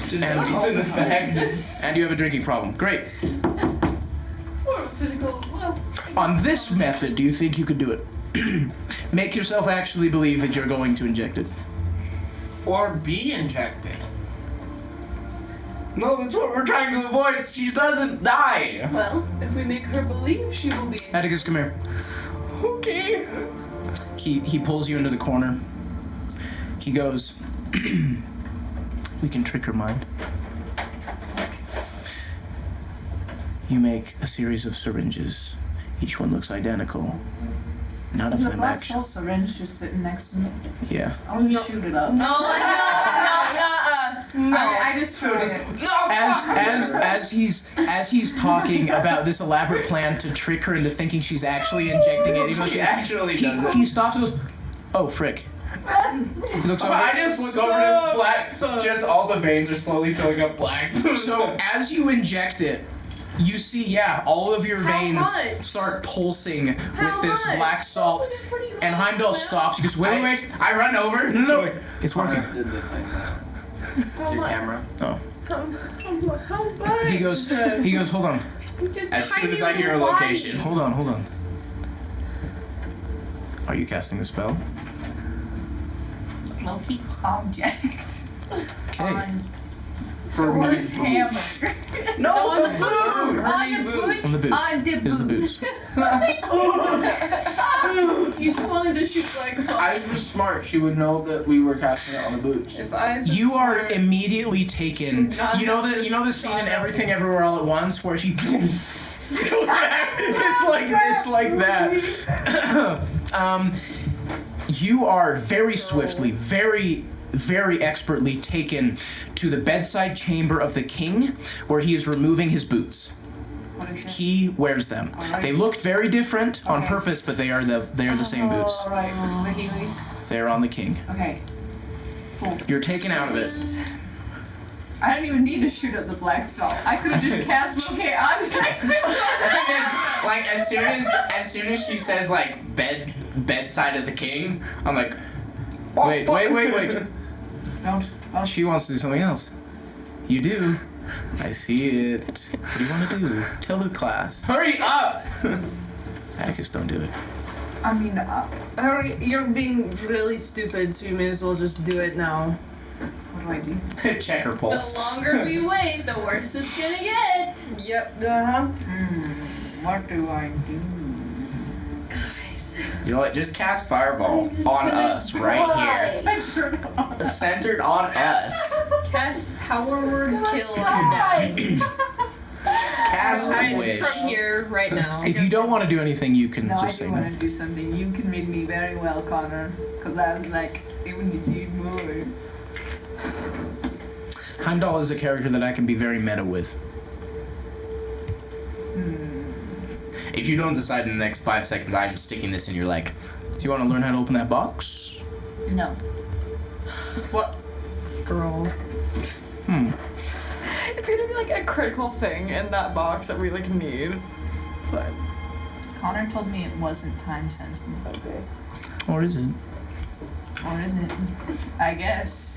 Speaker 2: Just
Speaker 1: And-
Speaker 2: he's in the bag.
Speaker 1: And you have a drinking problem. Great.
Speaker 5: It's more of a physical, well.
Speaker 1: On this method, do you think you could do it? Make yourself actually believe that you're going to inject it.
Speaker 2: Or be injected. No, that's what we're trying to avoid. She doesn't die.
Speaker 5: Well, if we make her believe she will be.
Speaker 1: Atticus, come here.
Speaker 2: Okay.
Speaker 1: He pulls you into the corner. He goes, we can trick her mind. You make a series of syringes. Each one looks identical. None of
Speaker 3: Is a
Speaker 1: them
Speaker 3: black
Speaker 1: actually.
Speaker 3: salt syringe just sitting next to me?
Speaker 1: Yeah.
Speaker 3: I'll just shoot it up.
Speaker 4: No.
Speaker 3: I just try it.
Speaker 1: As he's talking about this elaborate plan to trick her into thinking she's actually injecting it,
Speaker 2: She actually does it.
Speaker 1: he stops and goes, "Oh frick!" He looks over.
Speaker 2: I just look over this black. Just all the veins are slowly filling up black.
Speaker 1: So as you inject it, you see, all of your veins
Speaker 4: much?
Speaker 1: start pulsing with
Speaker 4: How
Speaker 1: this
Speaker 4: much?
Speaker 1: black salt, and Heimdall stops. He goes, "Wait!
Speaker 2: I run over.
Speaker 1: No! It's working."
Speaker 2: Your camera.
Speaker 1: Oh.
Speaker 4: How much?
Speaker 1: He goes, "Hold on,
Speaker 2: As soon as I hear a location.
Speaker 1: hold on. Are you casting the spell?"
Speaker 3: Low-key object.
Speaker 1: Okay.
Speaker 3: On
Speaker 2: For my
Speaker 3: Thor's
Speaker 2: boots.
Speaker 3: hammer.
Speaker 2: No, the boots.
Speaker 3: On the boots.
Speaker 1: On the boots.
Speaker 3: On the
Speaker 1: It was the boots.
Speaker 5: You just wanted to shoot black salt.
Speaker 2: Eyes was smart. She would know that we were casting it on the boots.
Speaker 4: If eyes were
Speaker 1: You are
Speaker 4: smart,
Speaker 1: immediately taken.
Speaker 4: Should not
Speaker 1: You know
Speaker 4: have
Speaker 1: the
Speaker 4: just
Speaker 1: scene in
Speaker 4: shot at
Speaker 1: Everything
Speaker 4: me.
Speaker 1: Everywhere All at Once where she goes back. It's like that. You are very swiftly, very expertly taken to the bedside chamber of the king, where he is removing his boots.
Speaker 3: What is it?
Speaker 1: He wears them. They looked very different on
Speaker 3: Okay.
Speaker 1: purpose, but they are the same boots.
Speaker 3: Alright, the Heelys.
Speaker 1: They're on the king.
Speaker 3: Okay. Cool.
Speaker 1: You're taken out of it.
Speaker 3: I didn't even need to shoot at the black salt. I could have just cast locate object.
Speaker 6: as soon as she says like bedside of the king, I'm like,
Speaker 1: Wait.
Speaker 3: Don't.
Speaker 1: She wants to do something else. You do. I see it. What do you want to do? Tell the class.
Speaker 6: hurry up!
Speaker 1: Atticus, don't do it.
Speaker 3: I mean,
Speaker 4: Harry, you're being really stupid, so you may as well just do it now.
Speaker 3: what do I do?
Speaker 6: Check her pulse.
Speaker 5: The longer we wait, the worse it's gonna get.
Speaker 4: Yep, uh-huh.
Speaker 3: What do I do?
Speaker 5: Guys.
Speaker 6: You know what? Just cast fireball on us right here. Centered on us.
Speaker 4: Cast power word kill on dad.
Speaker 6: Cast wish.
Speaker 4: From here, right now.
Speaker 1: If you don't want to do anything, you can
Speaker 3: No, I
Speaker 1: just
Speaker 3: do
Speaker 1: say
Speaker 3: want
Speaker 1: no.
Speaker 3: to do something. You can read me very well, Connor. Because I was like, even if you need more.
Speaker 1: Heimdall is a character that I can be very meta with.
Speaker 6: If you don't decide in the next 5 seconds, I'm sticking this in your leg.
Speaker 1: Do you want to learn how to open that box?
Speaker 3: No.
Speaker 4: What? Girl.
Speaker 7: It's gonna be like a critical thing in that box that we like need. It's fine.
Speaker 3: Connor told me it wasn't time sensitive. Okay.
Speaker 1: Or is it?
Speaker 3: Or is it? I guess.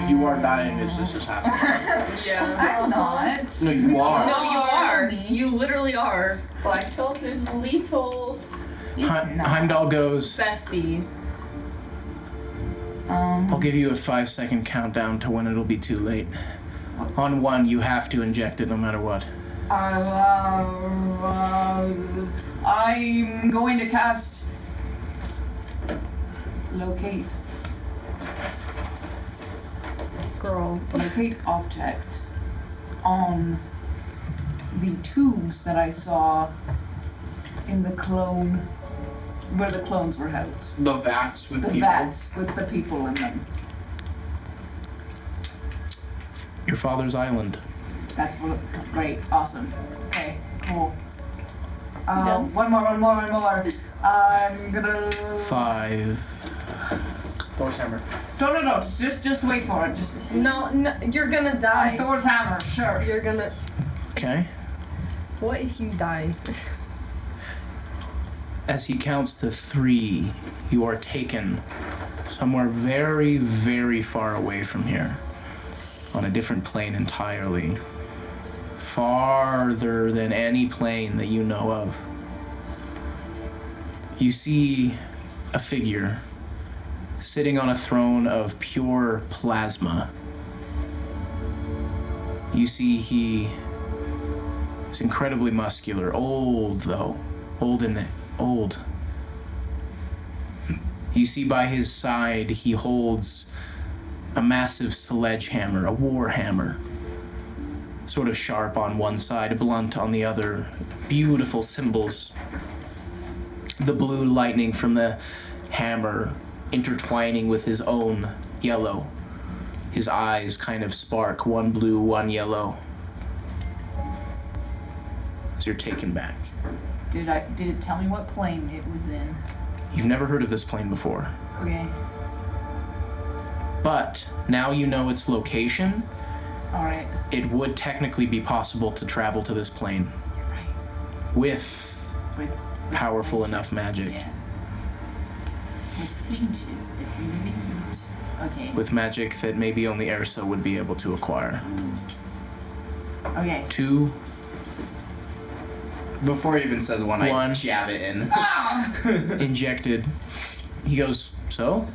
Speaker 6: You are dying as this is happening.
Speaker 4: Yeah.
Speaker 3: I'm not.
Speaker 6: No, you are.
Speaker 4: No, you are. You literally are.
Speaker 5: Black salt is lethal.
Speaker 3: It's not.
Speaker 1: Heimdall goes,
Speaker 4: Bestie.
Speaker 1: I'll give you a 5-second countdown to when it'll be too late. On 1, you have to inject it no matter what.
Speaker 3: I'm going to cast locate.
Speaker 4: Girl.
Speaker 3: Locate object on the tubes that I saw in the clone, where the clones were held.
Speaker 6: The vats with
Speaker 3: The
Speaker 6: people.
Speaker 3: vats with the people in them.
Speaker 1: Your father's island.
Speaker 3: That's what. Great. Awesome. Okay. Cool.
Speaker 4: done?
Speaker 3: One more. I'm gonna.
Speaker 1: 5.
Speaker 6: Thor's hammer.
Speaker 3: No. Just wait for it. Just.
Speaker 4: No, you're gonna die.
Speaker 3: Thor's hammer. Sure.
Speaker 4: You're gonna.
Speaker 1: Okay.
Speaker 4: What if you die?
Speaker 1: As he counts to 3, you are taken somewhere very, very far away from here. On a different plane entirely. Farther than any plane that you know of. You see a figure sitting on a throne of pure plasma. You see he is incredibly muscular, old though, old. You see by his side he holds a massive sledgehammer, a war hammer. Sort of sharp on one side, blunt on the other. Beautiful symbols. The blue lightning from the hammer intertwining with his own yellow. His eyes kind of spark, one blue, one yellow. As you're taken back.
Speaker 3: Did it tell me what plane it was in?
Speaker 1: You've never heard of this plane before.
Speaker 3: Okay.
Speaker 1: But now you know its location.
Speaker 3: All right.
Speaker 1: It would technically be possible to travel to this plane
Speaker 3: You're right.
Speaker 1: with
Speaker 3: With
Speaker 1: powerful enough magic.
Speaker 3: Yeah. With clean shit that's in the business. Okay.
Speaker 1: With magic that maybe only Ersa would be able to acquire.
Speaker 3: Okay.
Speaker 1: 2,
Speaker 6: Before he even says one, I
Speaker 1: One.
Speaker 6: jab it in.
Speaker 1: injected. He goes, so?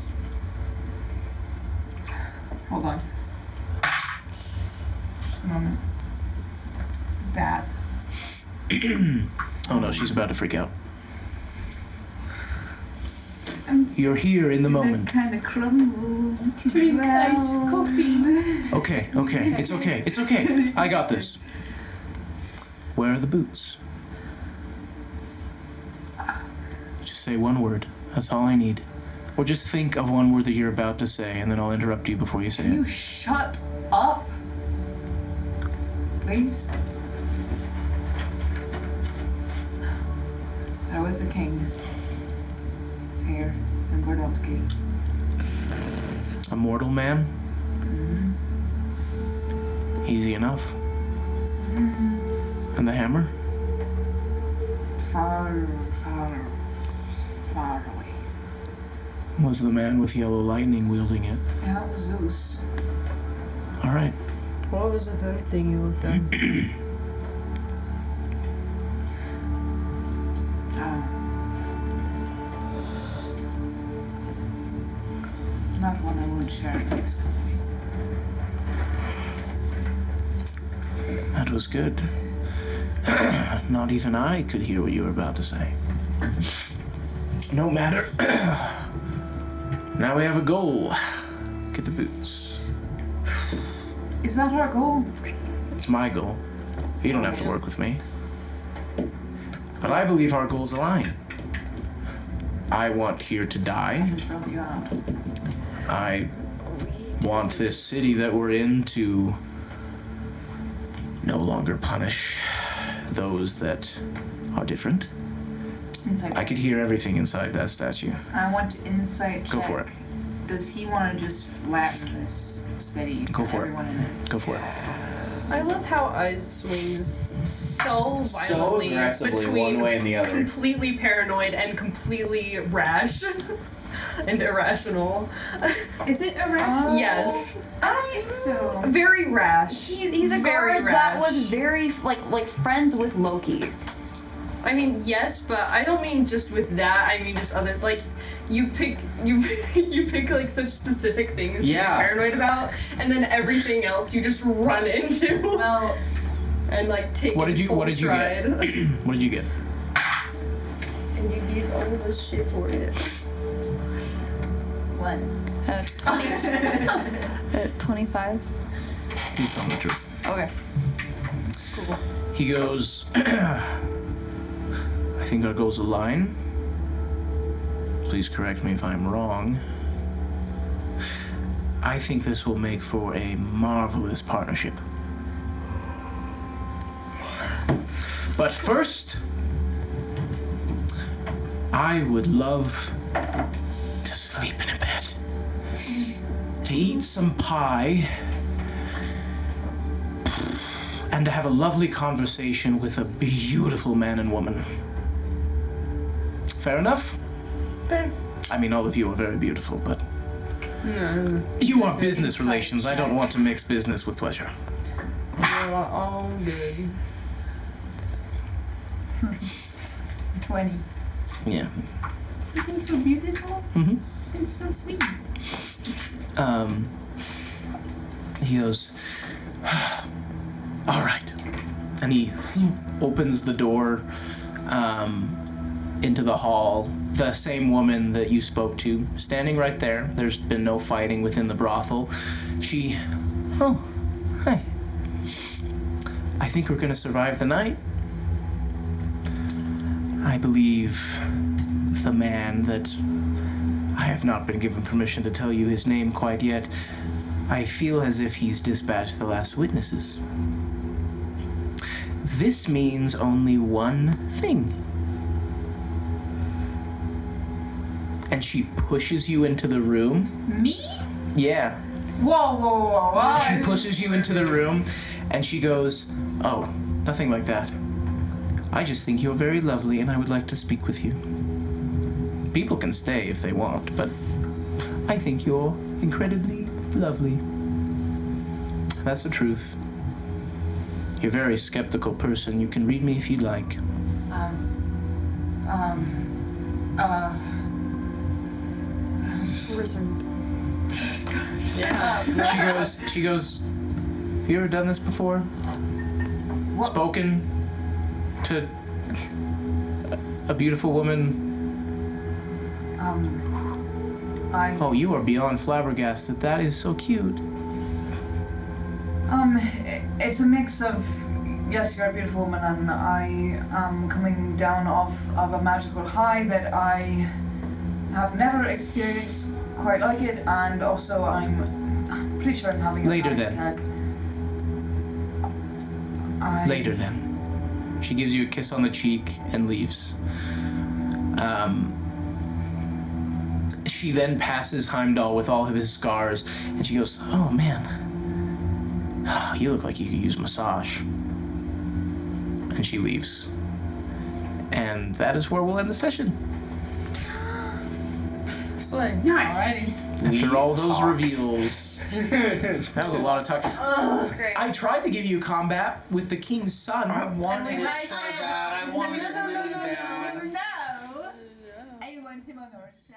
Speaker 3: Hold on. A moment. That.
Speaker 1: Oh no, she's about to freak out. You're here in the moment.
Speaker 3: Kind of crumble to
Speaker 5: Drink
Speaker 3: the
Speaker 5: ice
Speaker 3: ground.
Speaker 5: coffee.
Speaker 1: Okay, it's okay. I got this. Where are the boots? Just say one word. That's all I need. Or just think of one word that you're about to say, and then I'll interrupt you before you say
Speaker 3: You
Speaker 1: it.
Speaker 3: shut up. Please. I was the king. Here in Bordowski.
Speaker 1: A mortal man? Easy enough. And the hammer?
Speaker 3: Far away.
Speaker 1: Was the man with yellow lightning wielding it?
Speaker 3: Yeah, it was Zeus.
Speaker 1: All right.
Speaker 4: What was the third thing you looked at?
Speaker 3: Not one I won't share next company.
Speaker 1: That was good. Not even I could hear what you were about to say. No matter. Now we have a goal. Get the boots.
Speaker 3: Is that our goal?
Speaker 1: It's my goal. You don't have to work with me. But I believe our goals align. I want here to die. I want this city that we're in to no longer punish those that are different.
Speaker 3: Insight.
Speaker 1: I could hear everything inside that statue.
Speaker 3: I want to insight check.
Speaker 1: Go for it.
Speaker 3: Does he want to just flatten this city?
Speaker 1: Go for it.
Speaker 3: Everyone in it.
Speaker 1: Go for it.
Speaker 4: I love how Eyes swings so violently
Speaker 2: aggressively
Speaker 4: between
Speaker 2: one way and the other.
Speaker 4: completely paranoid and completely rash and irrational.
Speaker 5: Is it irrational?
Speaker 4: Yes,
Speaker 5: I think so.
Speaker 4: very rash.
Speaker 7: He's a
Speaker 4: Very
Speaker 7: guard that
Speaker 4: rash.
Speaker 7: was very like friends with Loki.
Speaker 4: I mean, yes, but I don't mean just with that. I mean just other like you pick like such specific things to be paranoid about, and then everything else you just run into.
Speaker 3: Well,
Speaker 4: and like take
Speaker 1: What
Speaker 4: it
Speaker 1: did you
Speaker 4: full
Speaker 1: What did you
Speaker 4: stride.
Speaker 1: get? What did you get?
Speaker 4: And you get all this shit for it.
Speaker 3: what?
Speaker 7: 25.
Speaker 1: He's telling the truth.
Speaker 7: Okay.
Speaker 1: He goes, I think our goals align. Please correct me if I'm wrong. I think this will make for a marvelous partnership. But first, I would love to sleep in a bed, to eat some pie, and to have a lovely conversation with a beautiful man and woman. Fair enough?
Speaker 4: Fair.
Speaker 1: I mean, all of you are very beautiful, but
Speaker 4: No,
Speaker 1: you are business relations. I don't want to mix business with pleasure.
Speaker 4: you're all good.
Speaker 3: 20.
Speaker 1: Yeah.
Speaker 3: You think we're beautiful?
Speaker 1: Mm-hmm.
Speaker 3: It's so sweet.
Speaker 1: He goes, all right. And he opens the door into the hall. The same woman that you spoke to, standing right there. There's been no fighting within the brothel. Oh, hi. I think we're gonna survive the night. I believe the man that I have not been given permission to tell you his name quite yet. I feel as if he's dispatched the last witnesses. This means only one thing. And she pushes you into the room.
Speaker 3: Me?
Speaker 1: Yeah.
Speaker 3: Whoa.
Speaker 1: She pushes you into the room and she goes, oh, nothing like that. I just think you're very lovely and I would like to speak with you. People can stay if they want, but I think you're incredibly lovely. That's the truth. You're a very skeptical person. You can read me if you'd like.
Speaker 7: Wizard.
Speaker 4: Yeah.
Speaker 1: She goes, have you ever done this before?
Speaker 3: What?
Speaker 1: Spoken to a beautiful woman? Oh, you are beyond flabbergasted. That is so cute.
Speaker 3: It's a mix of, yes, you're a beautiful woman, and I am coming down off of a magical high that I have never experienced quite like it, and also I'm pretty sure I'm having a
Speaker 1: Later
Speaker 3: panic
Speaker 1: then.
Speaker 3: attack.
Speaker 1: Later then. She gives you a kiss on the cheek and leaves. She then passes Heimdall with all of his scars, and she goes, oh man, you look like you could use a massage. And she leaves. And that is where we'll end the session.
Speaker 4: Slay.
Speaker 5: Nice.
Speaker 1: After all those reveals. That was a lot of talk.
Speaker 7: Great.
Speaker 1: I tried to give you combat with the king's son.
Speaker 2: I wanted
Speaker 5: And
Speaker 2: it
Speaker 5: I
Speaker 2: so
Speaker 5: said,
Speaker 2: bad. I wanted it really bad.
Speaker 5: No. I want him on our side.